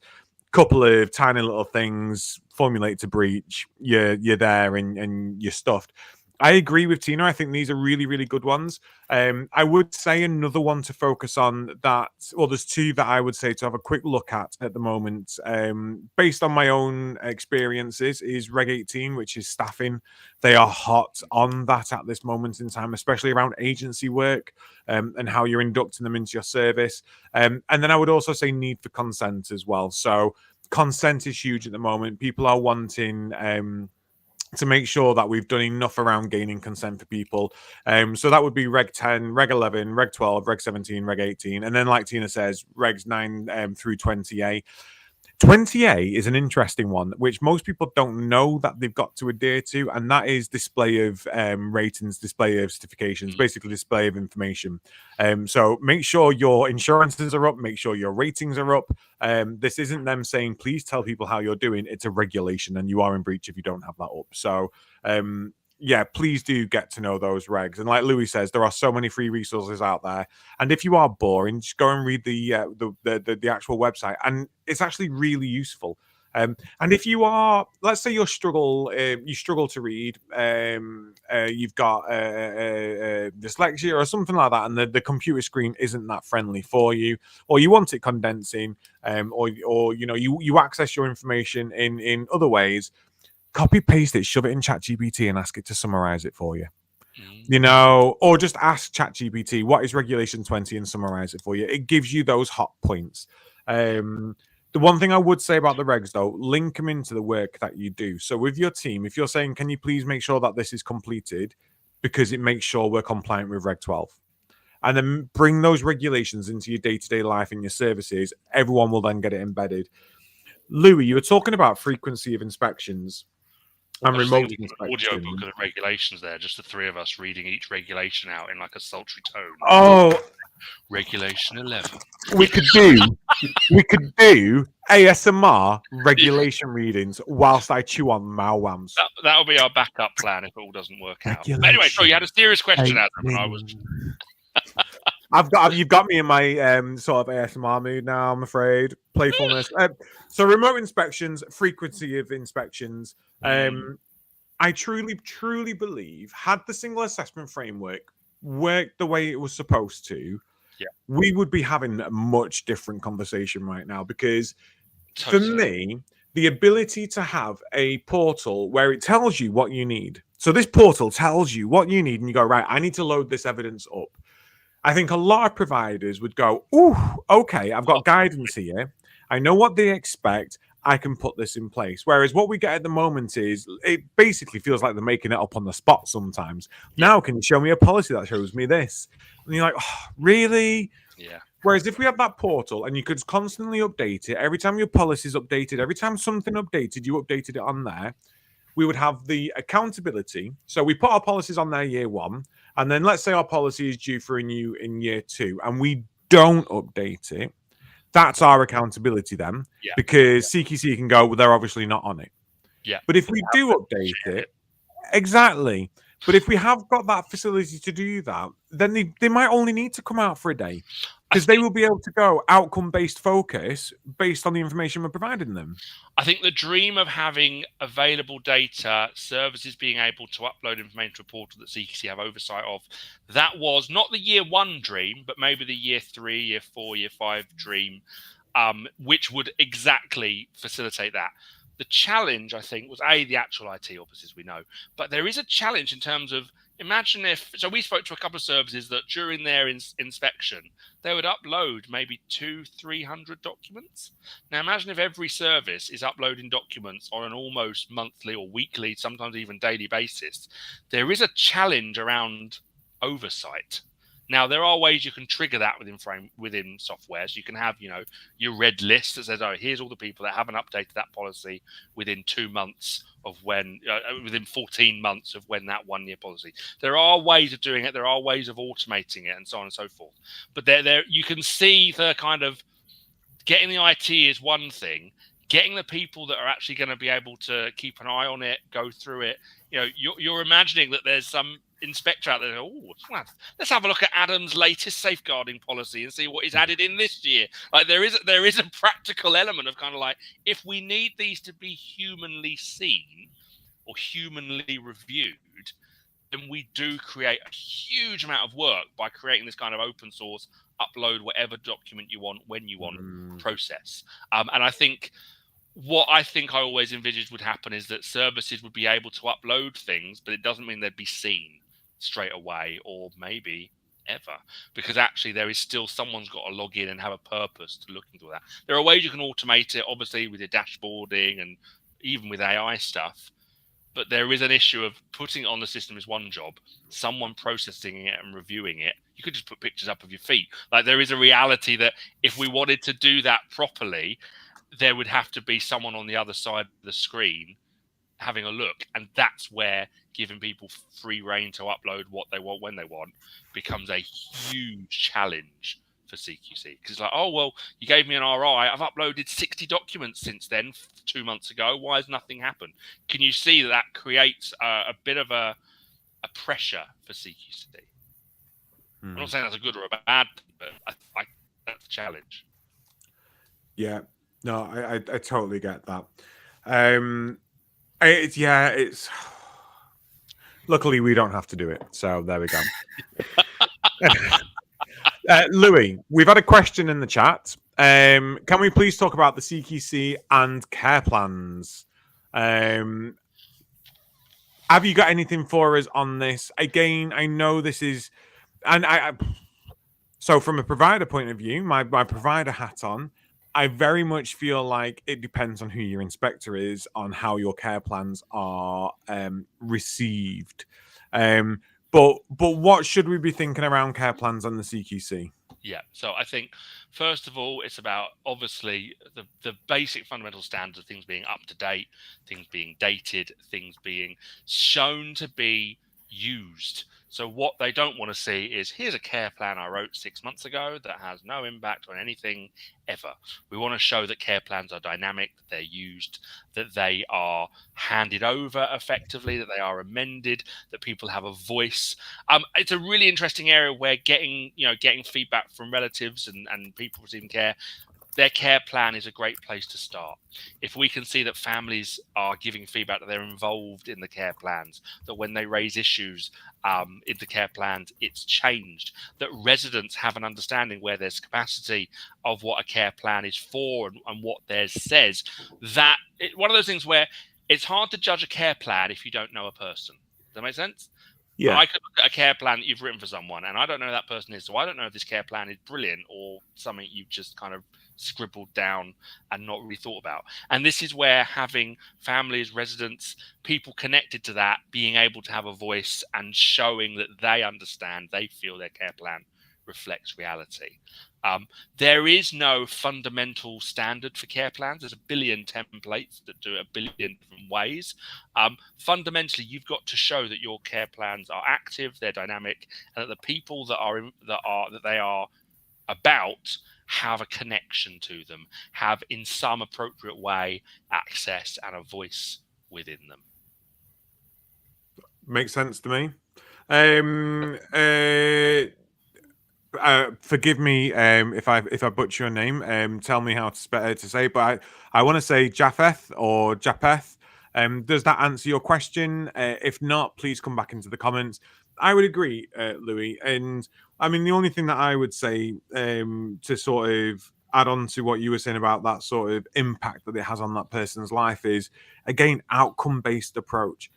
Speaker 1: couple of tiny little things formulate to breach, you're there and you're stuffed. I agree with Tina. I think these are really, really good ones. I would say another one to focus on that, well, there's two that I would say to have a quick look at the moment, based on my own experiences, is Reg 18, which is staffing. They are hot on that at this moment in time, especially around agency work and how you're inducting them into your service. And then I would also say need for consent as well. So consent is huge at the moment. People are wanting to make sure that we've done enough around gaining consent for people. So that would be Reg 10, Reg 11, Reg 12, Reg 17, Reg 18. And then, like Tina says, Regs 9 through 20A. 20A is an interesting one, which most people don't know that they've got to adhere to, and that is display of ratings, display of certifications, basically display of information. So make sure your insurances are up, make sure your ratings are up. This isn't them saying, please tell people how you're doing. It's a regulation, and you are in breach if you don't have that up. So yeah, please do get to know those regs. And like Louie says, there are so many free resources out there. And if you are boring, just go and read the actual website, and it's actually really useful. And if you are, let's say you struggle to read, you've got dyslexia or something like that, and the computer screen isn't that friendly for you, or you want it condensing, or you know you access your information in other ways. Copy paste it, shove it in ChatGPT, and ask it to summarize it for you. You know, or just ask ChatGPT what is Regulation 20 and summarize it for you. It gives you those hot points. The one thing I would say about the regs, though, link them into the work that you do. So with your team, if you're saying, can you please make sure that this is completed because it makes sure we're compliant with Reg 12, and then bring those regulations into your day-to-day life and your services, everyone will then get it embedded. Louie, you were talking about frequency of inspections and remote
Speaker 2: audio book of the regulations there, just the three of us reading each regulation out in like a sultry tone.
Speaker 1: Oh,
Speaker 2: Regulation 11.
Speaker 1: We could do ASMR regulation readings whilst I chew on malwams.
Speaker 2: That'll be our backup plan if it all doesn't work out. But anyway, so you had a serious question, Adam, and I was.
Speaker 1: You've got me in my sort of ASMR mood now, I'm afraid. Playfulness. So remote inspections, frequency of inspections. I truly believe had the single assessment framework worked the way it was supposed to, we would be having a much different conversation right now, because for me, the ability to have a portal where it tells you what you need. So this portal tells you what you need and you go, right, I need to load this evidence up. I think a lot of providers would go, ooh, okay, I've got guidance here. I know what they expect. I can put this in place. Whereas what we get at the moment is it basically feels like they're making it up on the spot sometimes. Now, can you show me a policy that shows me this? And you're like, oh, really?
Speaker 2: Yeah.
Speaker 1: Whereas if we have that portal and you could constantly update it, every time your policy is updated, every time something updated, you updated it on there, we would have the accountability. So we put our policies on there year one, and then let's say our policy is due for renew in year two, and we don't update it. That's our accountability then, because CQC can go, well, they're obviously not on it.
Speaker 2: Yeah.
Speaker 1: But if we do update it, exactly. But if we have got that facility to do that, then they might only need to come out for a day. because they will be able to go outcome-based focus based on the information we're providing them.
Speaker 2: I think the dream of having available data, services being able to upload information to a portal that CQC have oversight of, that was not the year 1 dream, but maybe the year 3, year 4, year 5 dream, which would exactly facilitate that. The challenge, I think, was the actual IT offices we know, but there is a challenge in terms of, imagine if, so we spoke to a couple of services that during their inspection, they would upload maybe 200-300 documents. Now imagine if every service is uploading documents on an almost monthly or weekly, sometimes even daily basis. There is a challenge around oversight. Now, there are ways you can trigger that within software. So you can have, your red list that says, oh, here's all the people that haven't updated that policy within 2 months of when, within 14 months of when that 1 year policy. There are ways of doing it. There are ways of automating it and so on and so forth. But there you can see the kind of getting the IT is one thing. Getting the people that are actually going to be able to keep an eye on it, go through it. You're imagining that there's some inspector out there. Oh, let's have a look at Adam's latest safeguarding policy and see what is added in this year. Like there is a practical element of kind of like, if we need these to be humanly seen or humanly reviewed, then we do create a huge amount of work by creating this kind of open source, upload whatever document you want when you want process. And I think what I always envisaged would happen is that services would be able to upload things, but it doesn't mean they'd be seen straight away or maybe ever, because actually there is still someone's got to log in and have a purpose to look into that. There are ways you can automate it, obviously, with your dashboarding and even with AI stuff, but there is an issue of putting it on the system is one job, someone processing it and reviewing it. You could just put pictures up of your feet. Like there is a reality that if we wanted to do that properly, there would have to be someone on the other side of the screen having a look. And that's where giving people free reign to upload what they want when they want becomes a huge challenge for CQC. Because it's like, oh, well, you gave me an RI. I've uploaded 60 documents since then, 2 months ago. Why has nothing happened? Can you see that creates a bit of a pressure for CQC? I'm not saying that's a good or a bad thing, but I that's a challenge.
Speaker 1: Yeah. No, I totally get that. It's luckily we don't have to do it, so there we go. Louie, we've had a question in the chat. Can we please talk about the CQC and care plans? Have you got anything for us on this? Again, I know this is, and so from a provider point of view, my provider hat on, I very much feel like it depends on who your inspector is, on how your care plans are received. But what should we be thinking around care plans on the CQC?
Speaker 2: Yeah, so I think first of all, it's about obviously the basic fundamental standards of things being up to date, things being dated, things being shown to be used. So what they don't want to see is, here's a care plan I wrote 6 months ago that has no impact on anything ever. We want to show that care plans are dynamic, that they're used, that they are handed over effectively, that they are amended, that people have a voice. It's a really interesting area where getting feedback from relatives and people receiving care, their care plan is a great place to start. If we can see that families are giving feedback that they're involved in the care plans, that when they raise issues in the care plans, it's changed, that residents have an understanding where there's capacity of what a care plan is for and what theirs says, one of those things where it's hard to judge a care plan if you don't know a person. Does that make sense?
Speaker 1: Yeah.
Speaker 2: I could look at a care plan that you've written for someone and I don't know who that person is, so I don't know if this care plan is brilliant or something you've just kind of scribbled down and not really thought about. And this is where having families, residents, people connected to that, being able to have a voice and showing that they understand, they feel their care plan reflects reality. There is no fundamental standard for care plans. There's a billion templates that do it a billion different ways. Fundamentally, you've got to show that your care plans are active, they're dynamic, and that the people that they are about have a connection to them, have in some appropriate way access and a voice within them.
Speaker 1: Makes sense to me. Forgive me if I butcher your name. Tell me how to say. But I want to say Japheth or Japheth. Does that answer your question? If not, please come back into the comments. I would agree, Louis. And I mean, the only thing that I would say to sort of add on to what you were saying about that sort of impact that it has on that person's life is, again, outcome-based approach.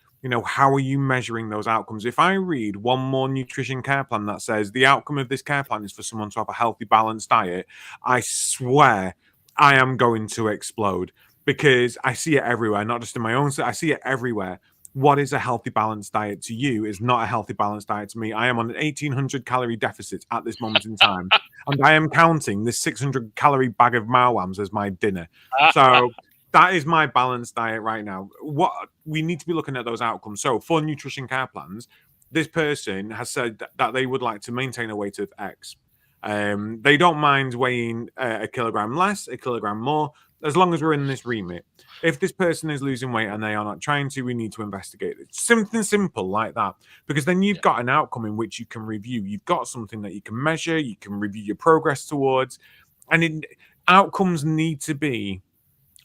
Speaker 1: How are you measuring those outcomes? If I read one more nutrition care plan that says the outcome of this care plan is for someone to have a healthy, balanced diet, I swear I am going to explode, because I see it everywhere, not just in my own. I see it everywhere. What is a healthy, balanced diet to you is not a healthy, balanced diet to me. I am on an 1,800 calorie deficit at this moment in time, and I am counting this 600 calorie bag of Malwams as my dinner. So that is my balanced diet right now. What we need to be looking at those outcomes. So for nutrition care plans, this person has said that they would like to maintain a weight of X. They don't mind weighing a kilogram less, a kilogram more, as long as we're in this remit. If this person is losing weight and they are not trying to, we need to investigate it. Something simple like that, because then you've got an outcome in which you can review. You've got something that you can measure, you can review your progress towards, and outcomes need to be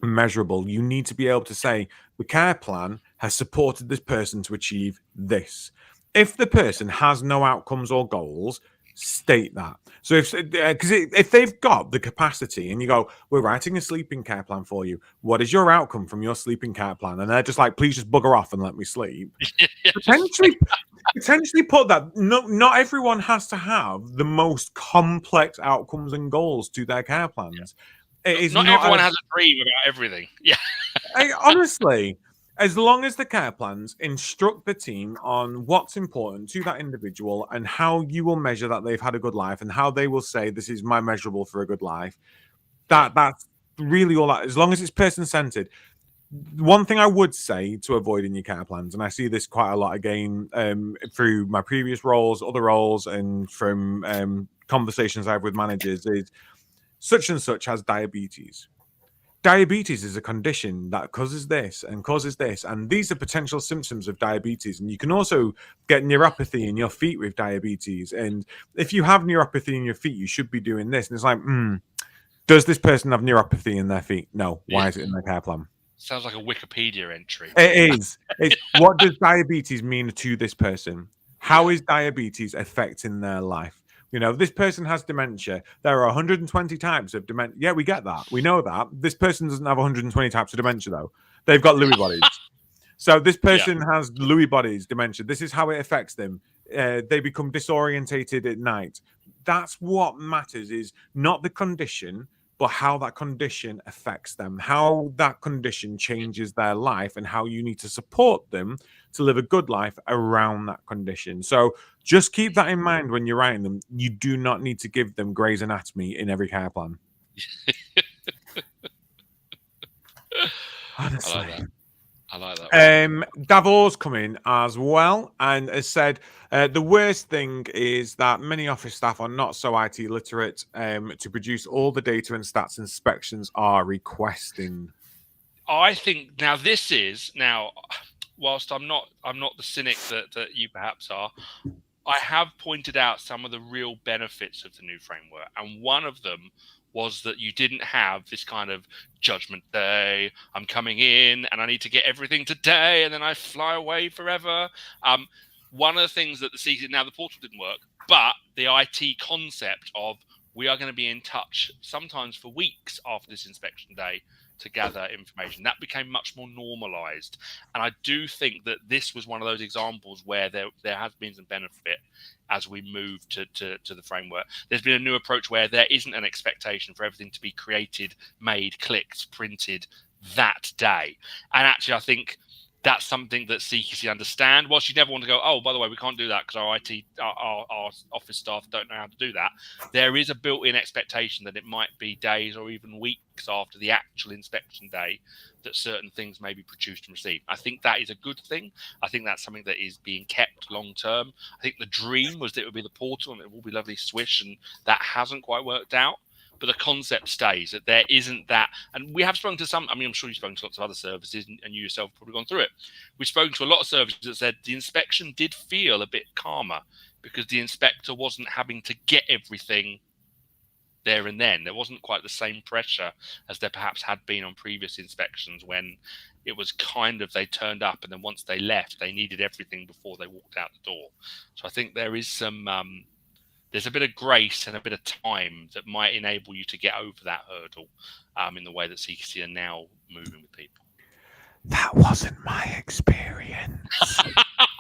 Speaker 1: measurable. You need to be able to say the care plan has supported this person to achieve this. If the person has no outcomes or goals, state that. So if they've got the capacity and you go, we're writing a sleeping care plan for you, what is your outcome from your sleeping care plan? And they're just like, please just bugger off and let me sleep. Potentially put that. No, not everyone has to have the most complex outcomes and goals to their care plans.
Speaker 2: Not everyone has a dream about everything. Yeah.
Speaker 1: Honestly, as long as the care plans instruct the team on what's important to that individual and how you will measure that they've had a good life and how they will say this is my measurable for a good life, that's really all that. As long as it's person-centered. One thing I would say to avoid in your care plans, and I see this quite a lot again through my previous roles, other roles, and from conversations I have with managers, is such and such has diabetes. Diabetes is a condition that causes this and causes this, and these are potential symptoms of diabetes. And you can also get neuropathy in your feet with diabetes. And if you have neuropathy in your feet, you should be doing this. And it's like, does this person have neuropathy in their feet? No. Why is it in their care plan?
Speaker 2: Sounds like a Wikipedia entry.
Speaker 1: It is. What does diabetes mean to this person? How is diabetes affecting their life? This person has dementia. There are 120 types of dementia. Yeah, we get that. We know that. This person doesn't have 120 types of dementia, though. They've got Lewy bodies. So this person has Lewy bodies, dementia. This is how it affects them. They become disorientated at night. That's what matters, is not the condition, but how that condition affects them, how that condition changes their life, and how you need to support them to live a good life around that condition. So just keep that in mind when you're writing them. You do not need to give them Grey's Anatomy in every care plan. Honestly.
Speaker 2: I like that.
Speaker 1: Davor's come in as well and has said the worst thing is that many office staff are not so IT literate to produce all the data and stats inspections are requesting.
Speaker 2: I think whilst I'm not the cynic that you perhaps are, I have pointed out some of the real benefits of the new framework, and one of them was that you didn't have this kind of judgment day. I'm coming in and I need to get everything today and then I fly away forever. One of the things that the CQC, now the portal didn't work, but the IT concept of we are going to be in touch sometimes for weeks after this inspection day to gather information, that became much more normalized. And I do think that this was one of those examples where there has been some benefit as we move to the framework. There's been a new approach where there isn't an expectation for everything to be created, made, clicked, printed that day. And actually, I think that's something that CQC understand. Whilst you never want to go, oh, by the way, we can't do that because our IT, our office staff don't know how to do that. There is a built-in expectation that it might be days or even weeks after the actual inspection day that certain things may be produced and received. I think that is a good thing. I think that's something that is being kept long-term. I think the dream was that it would be the portal and it will be lovely swish, and that hasn't quite worked out. But the concept stays, that there isn't that. And we have spoken to some, I mean, I'm sure you've spoken to lots of other services and you yourself have probably gone through it. We've spoken to a lot of services that said the inspection did feel a bit calmer. because the inspector wasn't having to get everything there and then. There wasn't quite the same pressure as there perhaps had been on previous inspections, when it was kind of they turned up and then once they left, they needed everything before they walked out the door. So I think there is some there's a bit of grace and a bit of time that might enable you to get over that hurdle in the way that CQC are now moving with people.
Speaker 1: That wasn't my experience.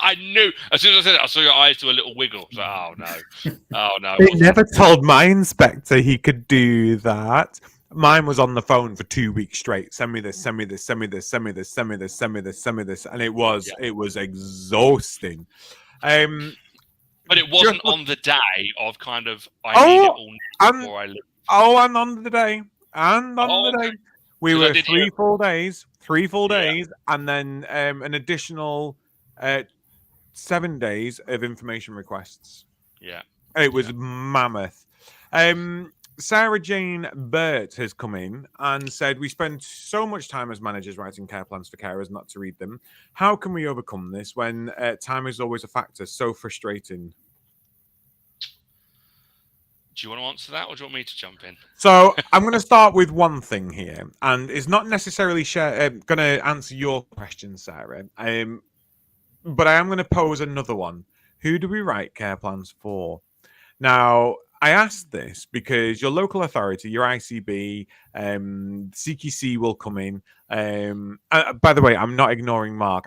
Speaker 2: I knew as soon as I said it, I saw your eyes do a little wiggle. So, oh no.
Speaker 1: They never told my inspector he could do that. Mine was on the phone for 2 weeks straight. Send me this, send me this, send me this, send me this, send me this, send me this, send me this, and it was exhausting.
Speaker 2: But it wasn't on the day of kind of I need it all before I leave.
Speaker 1: And on the day, the day, we were 3 full days, and then an additional 7 days of information requests.
Speaker 2: Yeah,
Speaker 1: it was mammoth. Sarah Jane Burt has come in and said, we spend so much time as managers writing care plans for carers not to read them. How can we overcome this when time is always a factor? So frustrating.
Speaker 2: Do you want to answer that, or do you want me to jump in?
Speaker 1: So I'm going to start with one thing here, and it's not necessarily going to answer your question, Sarah, but I am going to pose another one. Who do we write care plans for? Now, I asked this because your local authority, your ICB, CQC will come in. By the way, I'm not ignoring Mark.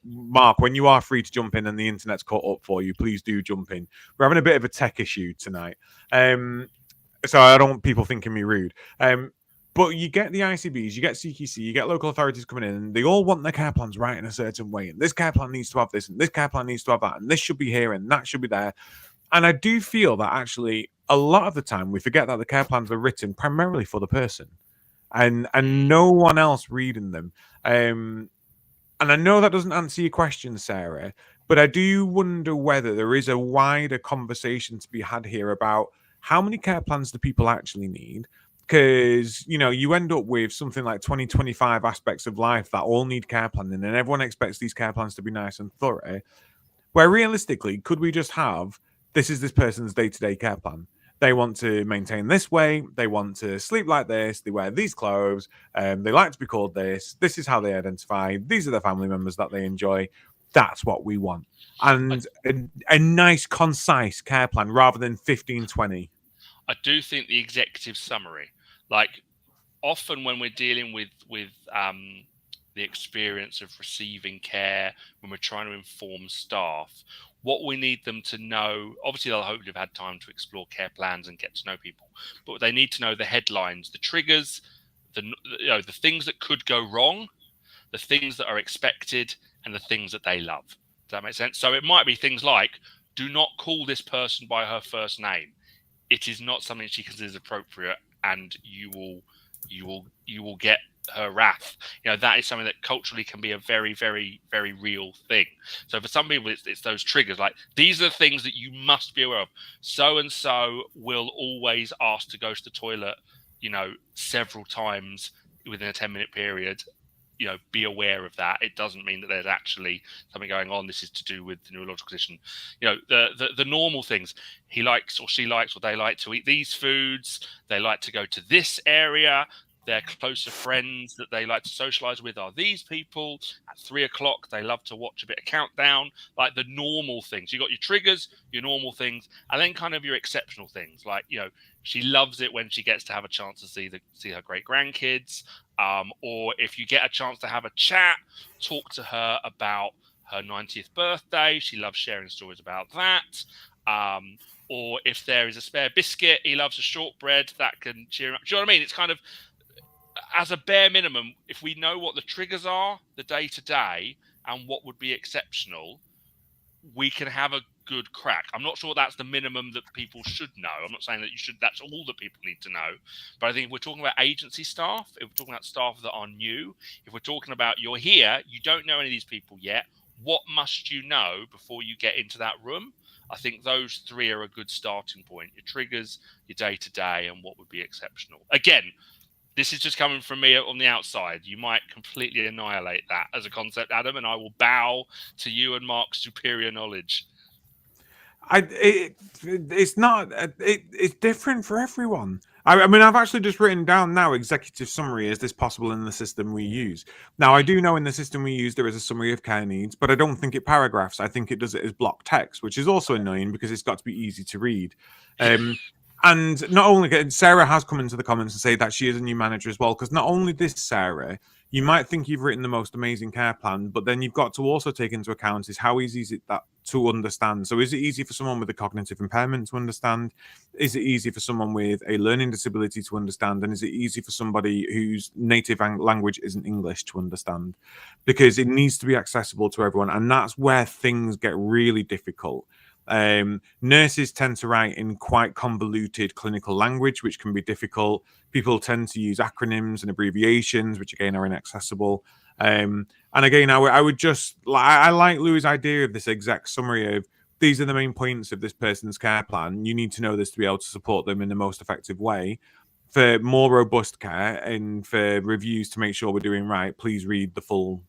Speaker 1: Mark, when you are free to jump in and the internet's caught up for you, please do jump in. We're having a bit of a tech issue tonight. So I don't want people thinking me rude. But you get the ICBs, you get CQC, you get local authorities coming in, and they all want their care plans right in a certain way. And this care plan needs to have this, and this care plan needs to have that, and this should be here, and that should be there. And I do feel that actually a lot of the time we forget that the care plans are written primarily for the person and no one else reading them. And I know that doesn't answer your question, Sarah, but I do wonder whether there is a wider conversation to be had here about how many care plans do people actually need? Because, you end up with something like 20-25 aspects of life that all need care planning, and everyone expects these care plans to be nice and thorough. Where realistically, could we just have, this is this person's day-to-day care plan. They want to maintain this way. They want to sleep like this. They wear these clothes. They like to be called this. This is how they identify. These are the family members that they enjoy. That's what we want. And a nice, concise care plan rather than 15-20.
Speaker 2: I do think the executive summary, like often when we're dealing with the experience of receiving care, when we're trying to inform staff, what we need them to know, obviously they'll hopefully have had time to explore care plans and get to know people, but they need to know the headlines, the triggers, the things that could go wrong, the things that are expected, and the things that they love. Does that make sense? So it might be things like, do not call this person by her first name. It is not something she considers appropriate, and you will get her wrath. That is something that culturally can be a very, very, very real thing. So for some people, it's those triggers. Like, these are the things that you must be aware of. So and so will always ask to go to the toilet, several times within a 10-minute period. Be aware of that. It doesn't mean that there's actually something going on. This is to do with the neurological condition. The normal things. He likes or she likes or they like to eat these foods. They like to go to this area. Their closer friends that they like to socialize with are these people. At 3:00, they love to watch a bit of Countdown, like the normal things. You got your triggers, your normal things, and then kind of your exceptional things. Like, she loves it when she gets to have a chance to see her great grandkids. Or if you get a chance to have a chat, talk to her about her 90th birthday. She loves sharing stories about that. Or if there is a spare biscuit, he loves a shortbread that can cheer him up. Do you know what I mean? It's kind of, as a bare minimum, if we know what the triggers are, the day-to-day, and what would be exceptional, we can have a good crack. I'm not sure that's the minimum that people should know. I'm not saying that that's all that people need to know. But I think if we're talking about agency staff, if we're talking about staff that are new, if we're talking about you're here, you don't know any of these people yet, what must you know before you get into that room? I think those three are a good starting point. Your triggers, your day-to-day, and what would be exceptional. Again, this is just coming from me on the outside. You might completely annihilate that as a concept, Adam, and I will bow to you and Mark's superior knowledge.
Speaker 1: It's not. It's different for everyone. I mean, I've actually just written down now executive summary. Is this possible in the system we use? Now, I do know in the system we use there is a summary of care needs, but I don't think it paragraphs. I think it does it as block text, which is also annoying because it's got to be easy to read. And not only Sarah has come into the comments and say that she is a new manager as well, because not only this, Sarah, you might think you've written the most amazing care plan, but then you've got to also take into account is how easy is it that to understand. So is it easy for someone with a cognitive impairment to understand? Is it easy for someone with a learning disability to understand? And is it easy for somebody whose native language isn't English to understand? Because it needs to be accessible to everyone. And that's where things get really difficult. Nurses tend to write in quite convoluted clinical language, which can be difficult. People tend to use acronyms and abbreviations, which again are inaccessible. And again, I would just I like Louie's idea of this exec summary of these are the main points of this person's care plan. You need to know this to be able to support them in the most effective way. For more robust care and for reviews to make sure we're doing right, please read the full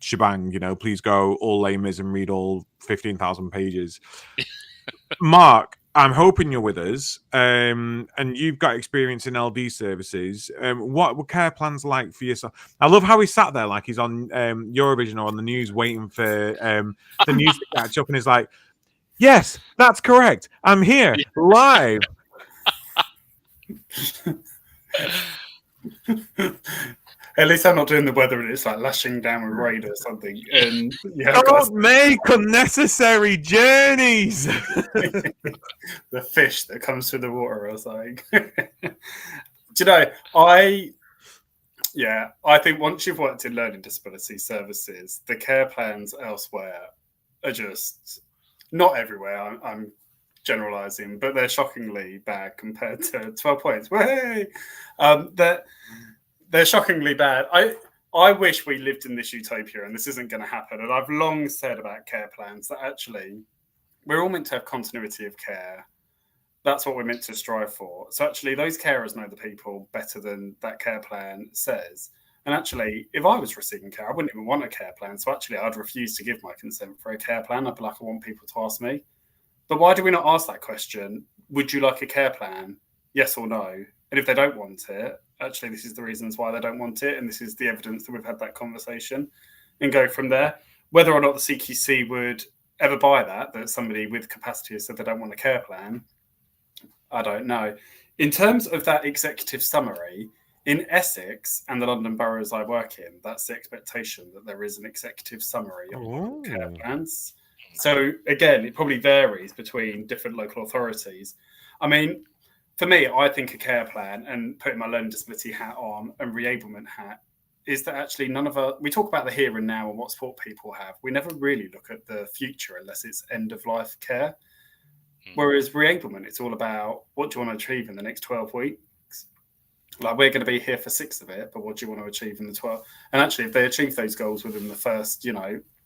Speaker 1: shebang. Please go all lame-is and read all 15,000 pages. Mark, I'm hoping you're with us, and you've got experience in LD services. What were care plans like for yourself? I love how he sat there like he's on Eurovision or on the news waiting for the news to catch up, and he's like, yes, that's correct. I'm here live.
Speaker 3: At least I'm not doing the weather and it's like lashing down with rain or something. And
Speaker 1: don't make unnecessary journeys.
Speaker 3: The fish that comes through the water or something. Do you know, I think once you've worked in learning disability services, the care plans elsewhere are just not everywhere. I'm generalizing, but they're shockingly bad compared to 12 points. Way! They're shockingly bad. I wish we lived in this utopia, and this isn't going to happen. And I've long said about care plans that actually we're all meant to have continuity of care. That's what we're meant to strive for. So actually, those carers know the people better than that care plan says. And actually, if I was receiving care, I wouldn't even want a care plan. So actually, I'd refuse to give my consent for a care plan. I'd be like, I want people to ask me. But why do we not ask that question? Would you like a care plan? Yes or no? And if they don't want it, actually, this is the reasons why they don't want it. And this is the evidence that we've had that conversation and go from there. Whether or not the CQC would ever buy that somebody with capacity has said they don't want a care plan, I don't know. In terms of that executive summary, in Essex and the London boroughs I work in, that's the expectation that there is an executive summary of care plans. So again, it probably varies between different local authorities. I mean, for me, I think a care plan and putting my learning disability hat on and reablement hat is that actually we talk about the here and now and what support people have. We never really look at the future unless it's end of life care. Whereas reablement, it's all about what do you want to achieve in the next 12 weeks? Like we're going to be here for 6 of it, but what do you want to achieve in the 12? And actually, if they achieve those goals within the first,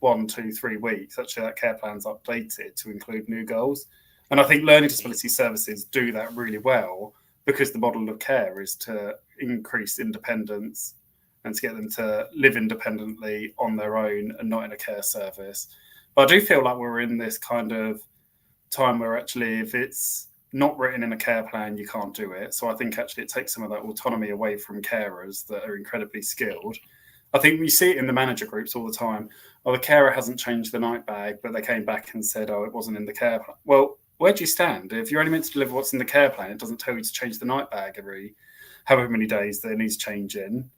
Speaker 3: 1, 2, 3 weeks, actually that care plan's updated to include new goals. And I think learning disability services do that really well because the model of care is to increase independence and to get them to live independently on their own and not in a care service. But I do feel like we're in this kind of time where actually if it's not written in a care plan, you can't do it. So I think actually it takes some of that autonomy away from carers that are incredibly skilled. I think we see it in the manager groups all the time. Oh, the carer hasn't changed the night bag, but they came back and said, oh, it wasn't in the care plan. Well, where do you stand? If you're only meant to deliver what's in the care plan, it doesn't tell you to change the night bag every however many days there needs changing.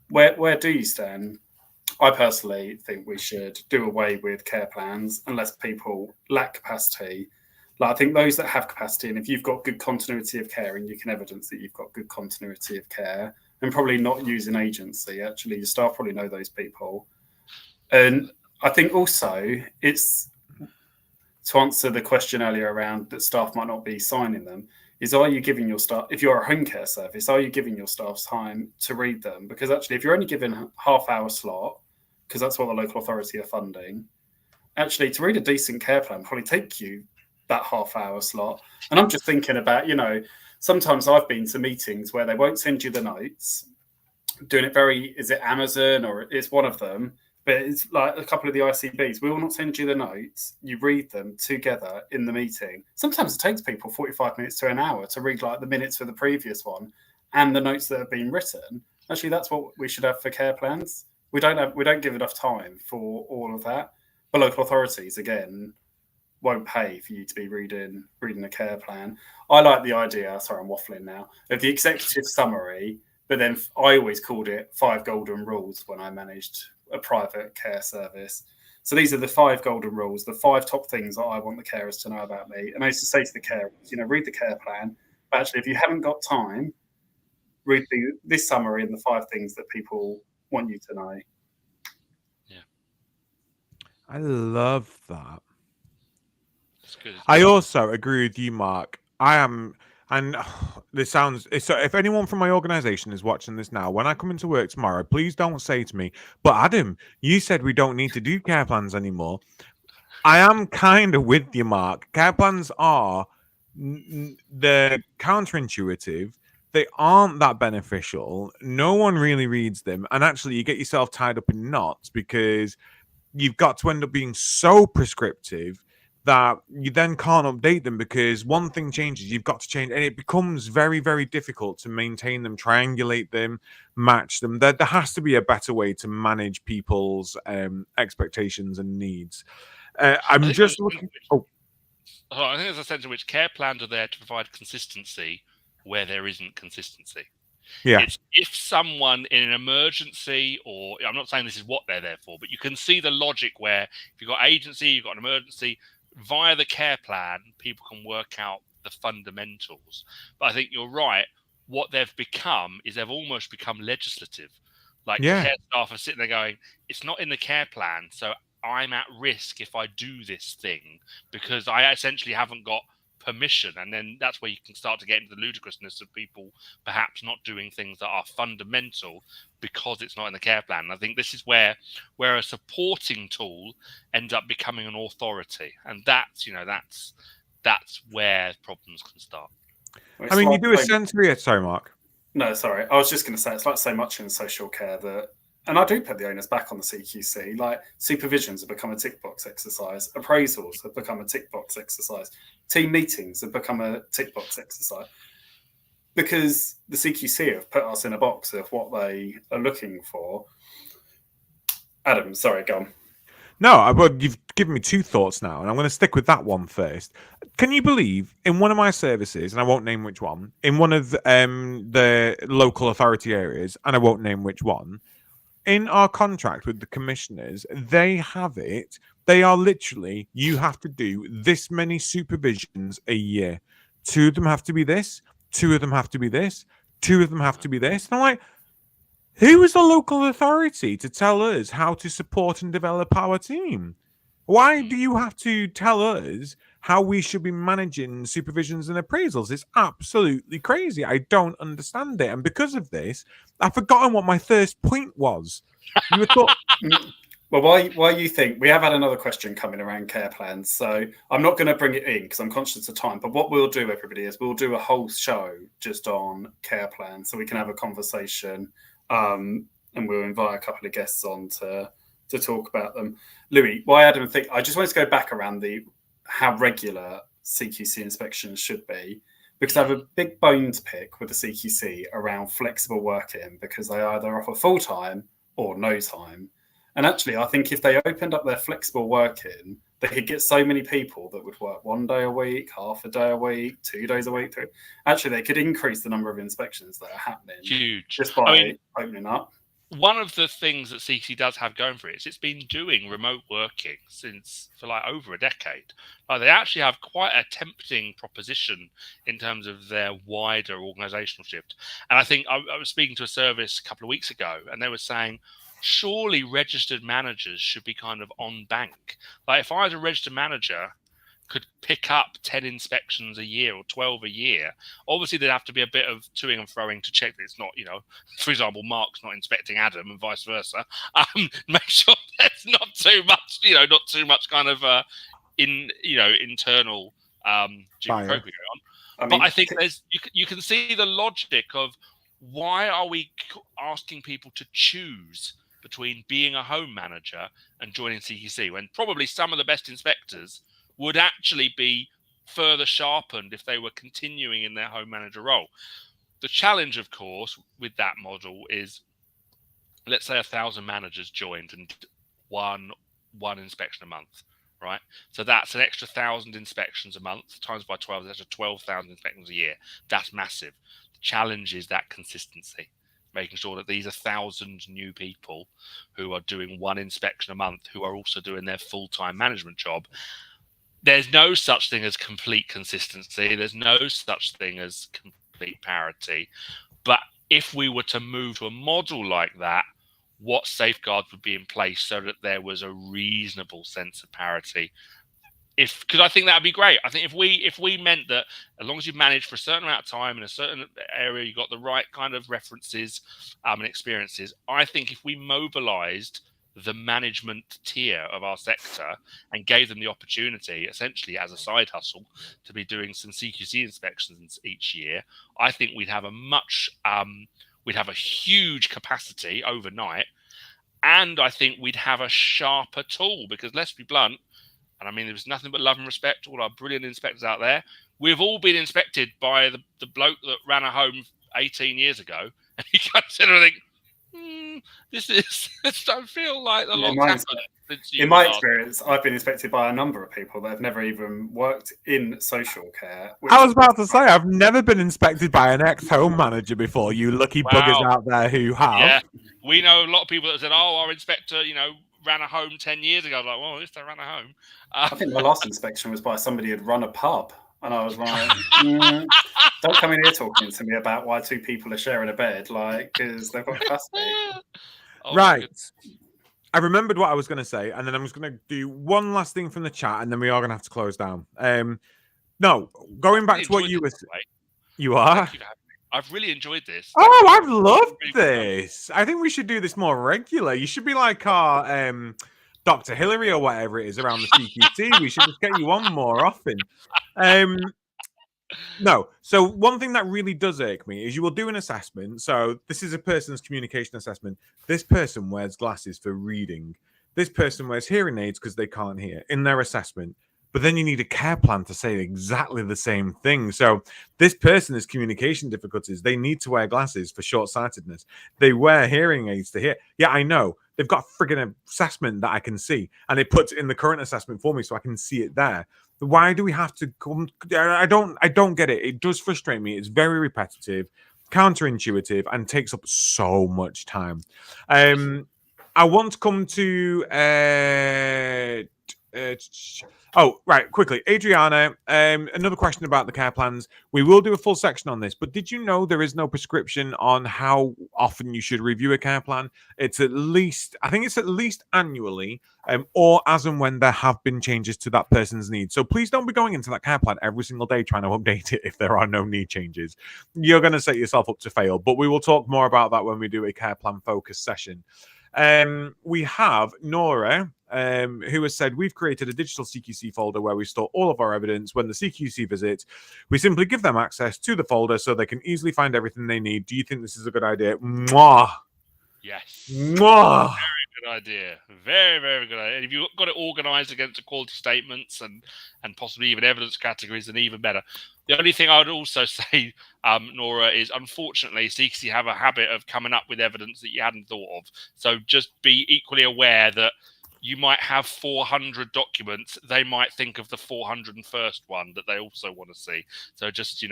Speaker 3: Where do you stand? I personally think we should do away with care plans unless people lack capacity. Like I think those that have capacity, and if you've got good continuity of care and you can evidence that you've got good continuity of care and probably not use an agency, actually your staff probably know those people. And I think also it's to answer the question earlier around that staff might not be signing them, is are you giving your staff, if you're a home care service, are you giving your staff time to read them? Because actually, if you're only given a half-hour slot, because that's what the local authority are funding, actually to read a decent care plan probably take you that half-hour slot. And I'm just thinking about, sometimes I've been to meetings where they won't send you the notes, doing it is it Amazon or it's one of them, But it's like a couple of the ICBs. We will not send you the notes. You read them together in the meeting. Sometimes it takes people 45 minutes to an hour to read like the minutes for the previous one and the notes that have been written. Actually, that's what we should have for care plans. We don't give enough time for all of that. But local authorities, again, won't pay for you to be reading a care plan. I like the idea, sorry, I'm waffling now, of the executive summary, but then I always called it 5 golden rules when I managed a private care service. So these are the 5 golden rules, the 5 top things that I want the carers to know about me. And I used to say to the carers, read the care plan. But actually, if you haven't got time, read this summary and the 5 things that people want you to know.
Speaker 2: Yeah.
Speaker 1: I love that.
Speaker 2: It's good.
Speaker 1: I also agree with you, Mark. I am, and this sounds so. If anyone from my organization is watching this now, when I come into work tomorrow, please don't say to me, "But Adam, you said we don't need to do care plans anymore." I am kind of with you, Mark. Care plans are they're counterintuitive. They aren't that beneficial. No one really reads them, and actually, you get yourself tied up in knots because you've got to end up being so prescriptive that you then can't update them because one thing changes, you've got to change, and it becomes very, very difficult to maintain them, triangulate them, match them. There has to be a better way to manage people's expectations and needs. I'm just looking.
Speaker 2: I think there's a sense in which care plans are there to provide consistency where there isn't consistency.
Speaker 1: Yeah.
Speaker 2: It's if someone in an emergency, or I'm not saying this is what they're there for, but you can see the logic where if you've got agency, you've got an emergency, via the care plan, people can work out the fundamentals. But I think you're right. What they've become is they've almost become legislative. Like care staff are sitting there going, it's not in the care plan, so I'm at risk if I do this thing because I essentially haven't got permission. And then that's where you can start to get into the ludicrousness of people perhaps not doing things that are fundamental because it's not in the care plan. And I think this is where a supporting tool ends up becoming an authority, and that's where problems can start.
Speaker 1: I mean, you do essentially. Sorry, Mark.
Speaker 3: No, sorry. I was just going to say it's like so much in social care that, and I do put the onus back on the CQC, like supervisions have become a tick box exercise. Appraisals have become a tick box exercise. Team meetings have become a tick box exercise because the CQC have put us in a box of what they are looking for. Adam, sorry, go on.
Speaker 1: No, but you've given me 2 thoughts now, and I'm going to stick with that one first. Can you believe in one of my services, and I won't name which one, in one of the local authority areas, and I won't name which one, in our contract with the commissioners, they have it. They are literally, you have to do this many supervisions a year. 2 of them have to be this, 2 of them have to be this, 2 of them have to be this. And I'm like, who is the local authority to tell us how to support and develop our team? Why do you have to tell us how we should be managing supervisions and appraisals? It's absolutely crazy. I don't understand it. And because of this, I've forgotten what my first point was. You were thought...
Speaker 3: Well, why you think we have had another question coming around care plans, so I'm not going to bring it in because I'm conscious of time. But what we'll do, everybody, is we'll do a whole show just on care plans, so we can have a conversation, and we'll invite a couple of guests on to talk about them. Louie, why Adam think I just wanted to go back around how regular CQC inspections should be, because I have a big bone to pick with the CQC around flexible working because they either offer full time or no time. And actually, I think if they opened up their flexible working, they could get so many people that would work 1 day a week, half a day a week, 2 days a week. Actually, they could increase the number of inspections that are happening.
Speaker 2: Huge.
Speaker 3: Just by opening up.
Speaker 2: One of the things that CQC does have going for it is it's been doing remote working for like over a decade. They actually have quite a tempting proposition in terms of their wider organisational shift. And I think I was speaking to a service a couple of weeks ago, and they were saying, surely registered managers should be kind of on bank. Like if I was a registered manager, could pick up 10 inspections a year or 12 a year. Obviously, there'd have to be a bit of toing and froing to check that it's not, for example, Mark's not inspecting Adam and vice versa. Make sure there's not too much kind of internal Jim Croker going on. But I think you can see the logic of why are we asking people to choose between being a home manager and joining CQC, when probably some of the best inspectors would actually be further sharpened if they were continuing in their home manager role. The challenge, of course, with that model is, let's say 1,000 managers joined and one inspection a month, right? So that's an extra 1,000 inspections a month times by 12. That's 12,000 inspections a year. That's massive. The challenge is that consistency, making sure that these 1,000 new people who are doing one inspection a month, who are also doing their full-time management job. There's no such thing as complete consistency. There's no such thing as complete parity. But if we were to move to a model like that, what safeguards would be in place so that there was a reasonable sense of parity? Because I think that would be great. I think if we meant that as long as you've managed for a certain amount of time in a certain area, you got the right kind of references and experiences. I think if we mobilized the management tier of our sector and gave them the opportunity, essentially as a side hustle, to be doing some CQC inspections each year, I think we'd have a huge capacity overnight, and I think we'd have a sharper tool. Because let's be blunt, and I mean there's nothing but love and respect to all our brilliant inspectors out there. We've all been inspected by the bloke that ran a home 18 years ago, and you consider and think, this don't feel like the lot's happened since you.
Speaker 3: In my experience, I've been inspected by a number of people that have never even worked in social care.
Speaker 1: I was about to say, I've never been inspected by an ex-home manager before. You lucky buggers out there who have.
Speaker 2: Yeah, we know a lot of people that said, "Oh, our inspector, ran a home 10 years ago." I was like, well, at least they ran a home.
Speaker 3: I think my last inspection was by somebody who'd run a pub. And I was like, don't come in here talking to me about why two people are sharing a bed, because they've got capacity.
Speaker 1: Right. I remembered what I was going to say, and then I'm just going to do one last thing from the chat, and then we are going to have to close down. No, going back to what you were saying. You are?
Speaker 2: I've really enjoyed this.
Speaker 1: Oh, I've loved this. I think we should do this more regular. You should be like our Dr. Hillary or whatever it is around the CQC. We should just get you on more often. No. So one thing that really does irk me is you will do an assessment. So this is a person's communication assessment. This person wears glasses for reading. This person wears hearing aids because they can't hear in their assessment. But then you need a care plan to say exactly the same thing. So this person has communication difficulties. They need to wear glasses for short-sightedness. They wear hearing aids to hear. Yeah, I know. They've got a friggin' assessment that I can see. And it puts it in the current assessment for me so I can see it there. Why do we have to come? I don't get it. It does frustrate me. It's very repetitive, counterintuitive, and takes up so much time. I want to come to... oh, right, quickly. Adriana, another question about the care plans. We will do a full section on this, but did you know there is no prescription on how often you should review a care plan? It's at least annually, or as and when there have been changes to that person's needs. So please don't be going into that care plan every single day trying to update it if there are no need changes. You're going to set yourself up to fail, but we will talk more about that when we do a care plan focus session. We have Nora, who has said, we've created a digital CQC folder where we store all of our evidence. When the CQC visits, we simply give them access to the folder so they can easily find everything they need. Do you think this is a good idea? Mwah!
Speaker 2: Yes.
Speaker 1: Mwah!
Speaker 2: Very good idea. Very, very good idea. And if you've got it organized against the quality statements and possibly even evidence categories, then even better. The only thing I would also say, Nora, is unfortunately CQC have a habit of coming up with evidence that you hadn't thought of. So just be equally aware that you might have 400 documents. They might think of the 401st one that they also want to see. So just,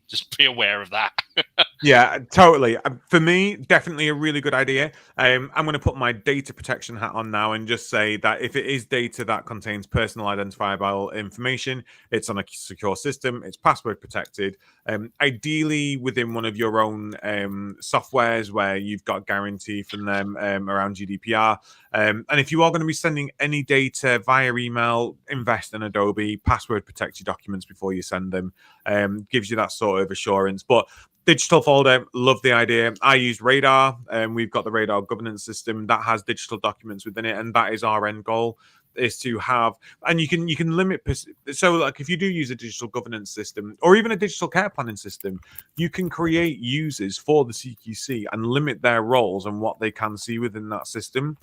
Speaker 2: just be aware of that.
Speaker 1: Yeah, totally. For me, definitely a really good idea. I'm going to put my data protection hat on now and just say that if it is data that contains personal identifiable information, it's on a secure system, it's password protected, ideally within one of your own softwares where you've got guarantee from them around GDPR. And if you are going to be sending any data via email, invest in Adobe, password protect your documents before you send them, gives you that sort of assurance. But digital folder, love the idea. I use Radar, and we've got the Radar governance system that has digital documents within it, and that is our end goal. is to have, and you can limit. So, like, if you do use a digital governance system or even a digital care planning system, you can create users for the CQC and limit their roles and what they can see within that system.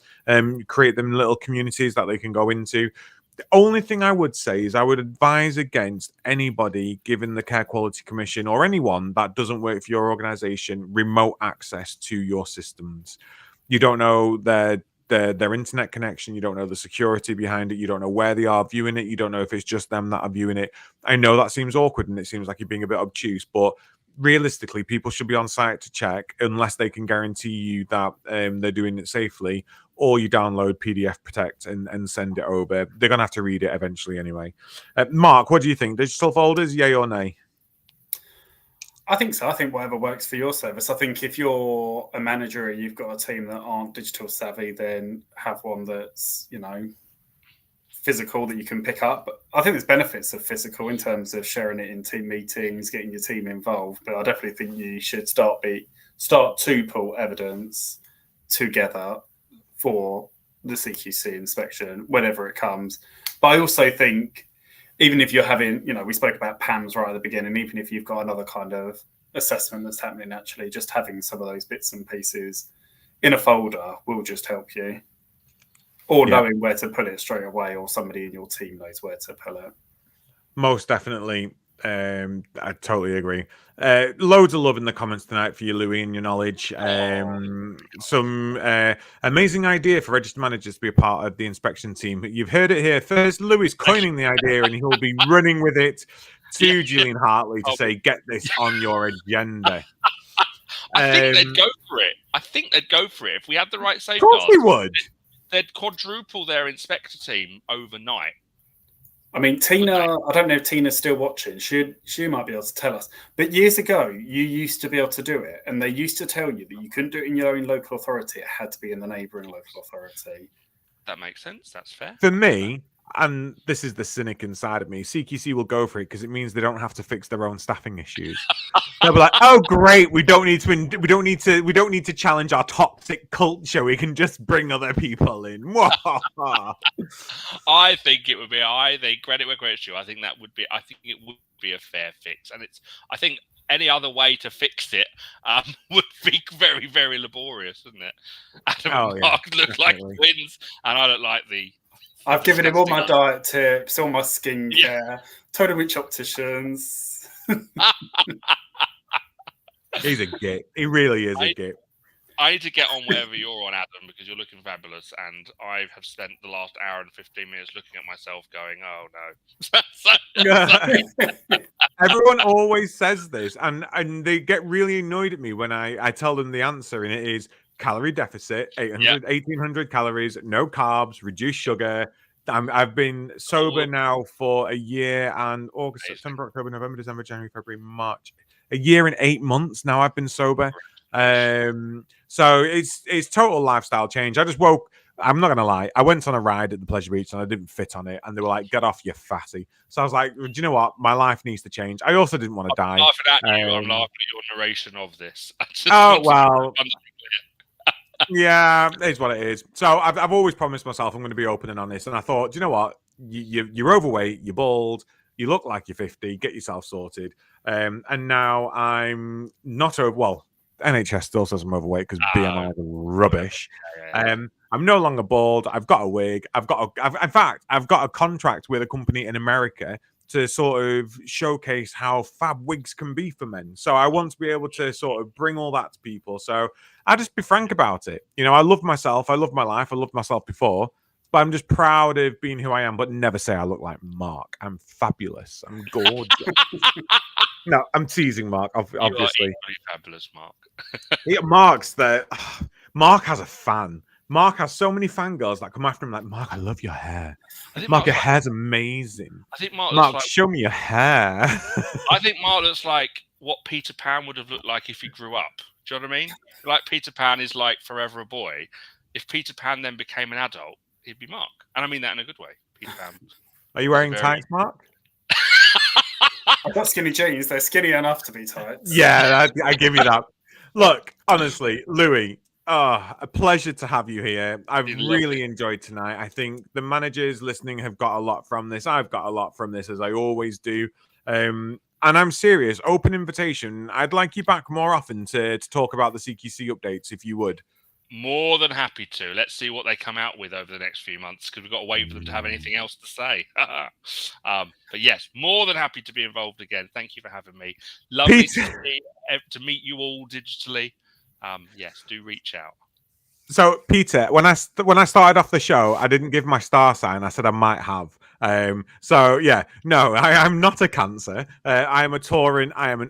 Speaker 1: Create them little communities that they can go into. The only thing I would say is I would advise against anybody giving the Care Quality Commission or anyone that doesn't work for your organization remote access to your systems. You don't know their internet connection. You don't know the security behind it. You don't know where they are viewing it. You don't know if it's just them that are viewing it. I know that seems awkward and it seems like you're being a bit obtuse, but realistically, people should be on site to check unless they can guarantee you that they're doing it safely, or you download PDF Protect and send it over. They're going to have to read it eventually anyway. Mark, what do you think? Digital folders, yay or nay?
Speaker 3: I think so. I think whatever works for your service. I think if you're a manager and you've got a team that aren't digital savvy, then have one that's, physical that you can pick up. But I think there's benefits of physical in terms of sharing it in team meetings, getting your team involved. But I definitely think you should start to pull evidence together for the CQC inspection whenever it comes. But I also think even if you're having, we spoke about PAMs right at the beginning, even if you've got another kind of assessment that's happening naturally, just having some of those bits and pieces in a folder will just help you. Or knowing where to put it straight away, or somebody in your team knows where to pull it.
Speaker 1: Most definitely. I totally agree. Loads of love in the comments tonight for you, Louie, and your knowledge. Some amazing idea for registered managers to be a part of the inspection team. You've heard it here first. Louie's coining the idea, and he'll be running with it to Gillian Hartley to say, "Get this on your agenda."
Speaker 2: I think they'd go for it. If we had the right safeguards.
Speaker 1: Of course we would.
Speaker 2: They'd quadruple their inspector team overnight.
Speaker 3: I mean, Tina, I don't know if Tina's still watching. She might be able to tell us. But years ago, you used to be able to do it. And they used to tell you that you couldn't do it in your own local authority. It had to be in the neighbouring local authority.
Speaker 2: That makes sense. That's fair.
Speaker 1: For me, and this is the cynic inside of me, CQC will go for it because it means they don't have to fix their own staffing issues. They'll be like, "Oh, great! We don't need to challenge our toxic culture. We can just bring other people in."
Speaker 2: I think credit where credit's due. I think it would be a fair fix, and I think any other way to fix it would be very, very laborious, wouldn't it? Adam and Mark look like twins, and I don't like the.
Speaker 3: I've given him all my diet tips, all my skincare, told him which opticians.
Speaker 1: He's a git. He really is a git.
Speaker 2: I need to get on wherever you're on, Adam, because you're looking fabulous, and I have spent the last hour and 15 minutes looking at myself going, "Oh no."
Speaker 1: Everyone always says this, and they get really annoyed at me when I tell them the answer, and it is calorie deficit, 1,800 calories, no carbs, reduced sugar. I've been sober now for a year and August, September, October, November, December, January, February, March. A year and 8 months now I've been sober. So it's total lifestyle change. I'm not gonna lie, I went on a ride at the Pleasure Beach and I didn't fit on it, and they were like, "Get off, you fatty." So I was like, "Do you know what? My life needs to change." I also didn't want to die.
Speaker 2: I'm laughing at you. I'm laughing at your narration of this.
Speaker 1: Yeah, it's what it is. So I've always promised myself I'm going to be open and honest, and I thought, do you know what? You're overweight, you're bald, you look like you're 50. Get yourself sorted. And now I'm not over. Well, NHS still says I'm overweight because BMI is rubbish. I'm no longer bald. I've got a wig. In fact, I've got a contract with a company in America to sort of showcase how fab wigs can be for men. So I want to be able to sort of bring all that to people. So I just be frank about it. I love myself. I love my life. I loved myself before, but I'm just proud of being who I am, but never say I look like Mark. I'm fabulous. I'm gorgeous. No, I'm teasing Mark, obviously.
Speaker 2: You are fabulous, Mark.
Speaker 1: Mark has a fan. Mark has so many fangirls that come after him like, "Mark, I love your hair. Mark, your hair's amazing.
Speaker 2: I think Mark
Speaker 1: show me your hair."
Speaker 2: I think Mark looks like what Peter Pan would have looked like if he grew up. Do you know what I mean? Like Peter Pan is like forever a boy. If Peter Pan then became an adult, he'd be Mark. And I mean that in a good way. Peter Pan.
Speaker 1: Are you wearing tights, Mark?
Speaker 3: I've got skinny jeans. They're skinny enough to be tights.
Speaker 1: Yeah, I give you that. Look, honestly, Louie, Oh, a pleasure to have you here. I've
Speaker 2: Been
Speaker 1: really
Speaker 2: lovely.
Speaker 1: enjoyed tonight. I think the managers listening have got a lot from this. I've got a lot from this, as I always do. And I'm serious. Open invitation. I'd like you back more often to talk about the CQC updates, if you would.
Speaker 2: More than happy to. Let's see what they come out with over the next few months, because we've got to wait for them to have anything else to say. But yes, more than happy to be involved again. Thank you for having me. Lovely to meet you all digitally. Yes, do reach out.
Speaker 1: So, Peter, when I started off the show, I didn't give my star sign. I said I might have. So yeah, no, I'm not a Cancer. I am a Tauran. I am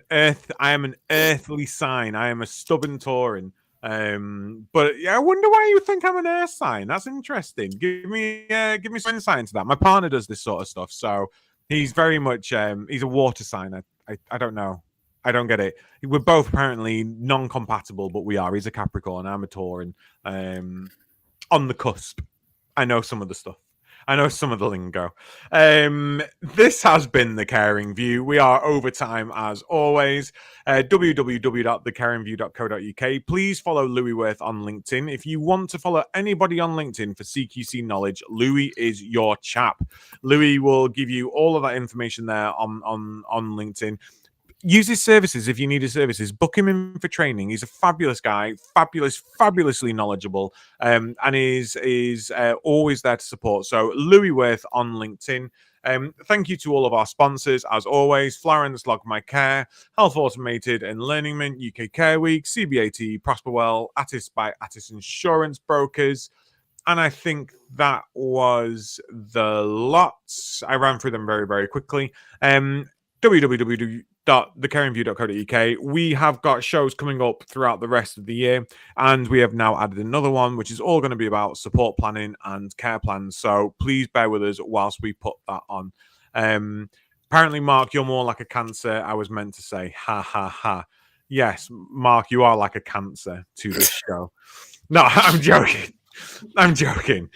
Speaker 1: an earthly sign. I am a stubborn Tauran. But yeah, I wonder why you think I'm an earth sign. That's interesting. Give me some insight into that. My partner does this sort of stuff, so he's very much he's a water sign. I don't know. I don't get it. We're both apparently non-compatible, but we are. He's a Capricorn. I'm a Tauran. On the cusp. I know some of the stuff. I know some of the lingo. This has been The Caring View. We are overtime as always. www.thecaringview.co.uk. Please follow Louie Werth on LinkedIn. If you want to follow anybody on LinkedIn for CQC knowledge, Louie is your chap. Louie will give you all of that information there on LinkedIn. Use his services if you need his services. Book him in for training. He's a fabulous guy, fabulously knowledgeable, and is always there to support. So Louie Werth on LinkedIn. Thank you to all of our sponsors, as always: Florence Log My Care, Health Automated and Learning Mint, UK Care Week, CBAT, Prosperwell, Attis by Attis Insurance Brokers. And I think that was the lots. I ran through them very, very quickly. www.thecaringview.co.uk. We have got shows coming up throughout the rest of the year, and we have now added another one, which is all going to be about support planning and care plans. So please bear with us whilst we put that on. Apparently, Mark, you're more like a Cancer. I was meant to say, ha ha ha. Yes, Mark, you are like a Cancer to this show. No, I'm joking. I'm joking.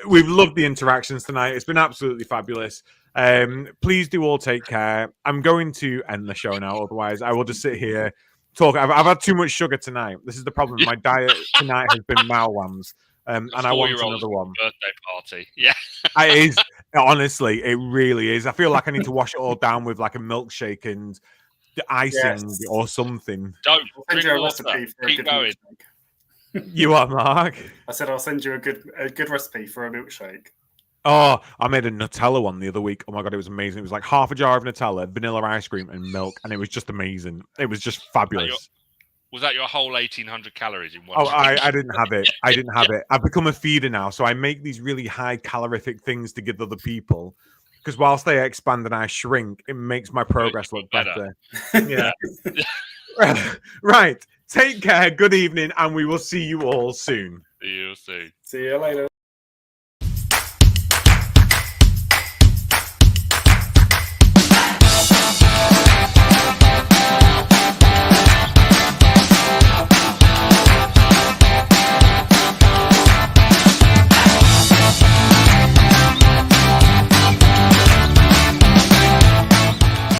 Speaker 1: We've loved the interactions tonight. It's been absolutely fabulous. Please do all take care. I'm going to end the show now, otherwise I will just sit here talk. I've had too much sugar tonight. This is the problem. My diet tonight has been Malwams, and I want another one.
Speaker 2: Birthday party. Yeah,
Speaker 1: it is. Honestly, it really is. I feel like I need to wash it all down with like a milkshake and the icing or something.
Speaker 2: Don't
Speaker 3: I'll send
Speaker 2: drink
Speaker 3: you a
Speaker 2: water.
Speaker 3: recipe for
Speaker 2: Keep
Speaker 3: a good
Speaker 2: going.
Speaker 3: milkshake.
Speaker 1: You are, Mark?
Speaker 3: I said I'll send you a good recipe for a milkshake.
Speaker 1: Oh, I made a Nutella one the other week. Oh my god, it was amazing. It was like half a jar of Nutella, vanilla ice cream, and milk, and it was just amazing. It was just fabulous.
Speaker 2: Was that your whole 1,800 calories in one?
Speaker 1: Oh, I didn't have it. I didn't have it. I've become a feeder now, so I make these really high calorific things to give other people. Because whilst they expand and I shrink, it makes my progress look better. Yeah. Right. Take care. Good evening, and we will see you all soon.
Speaker 2: See you soon.
Speaker 3: See you later.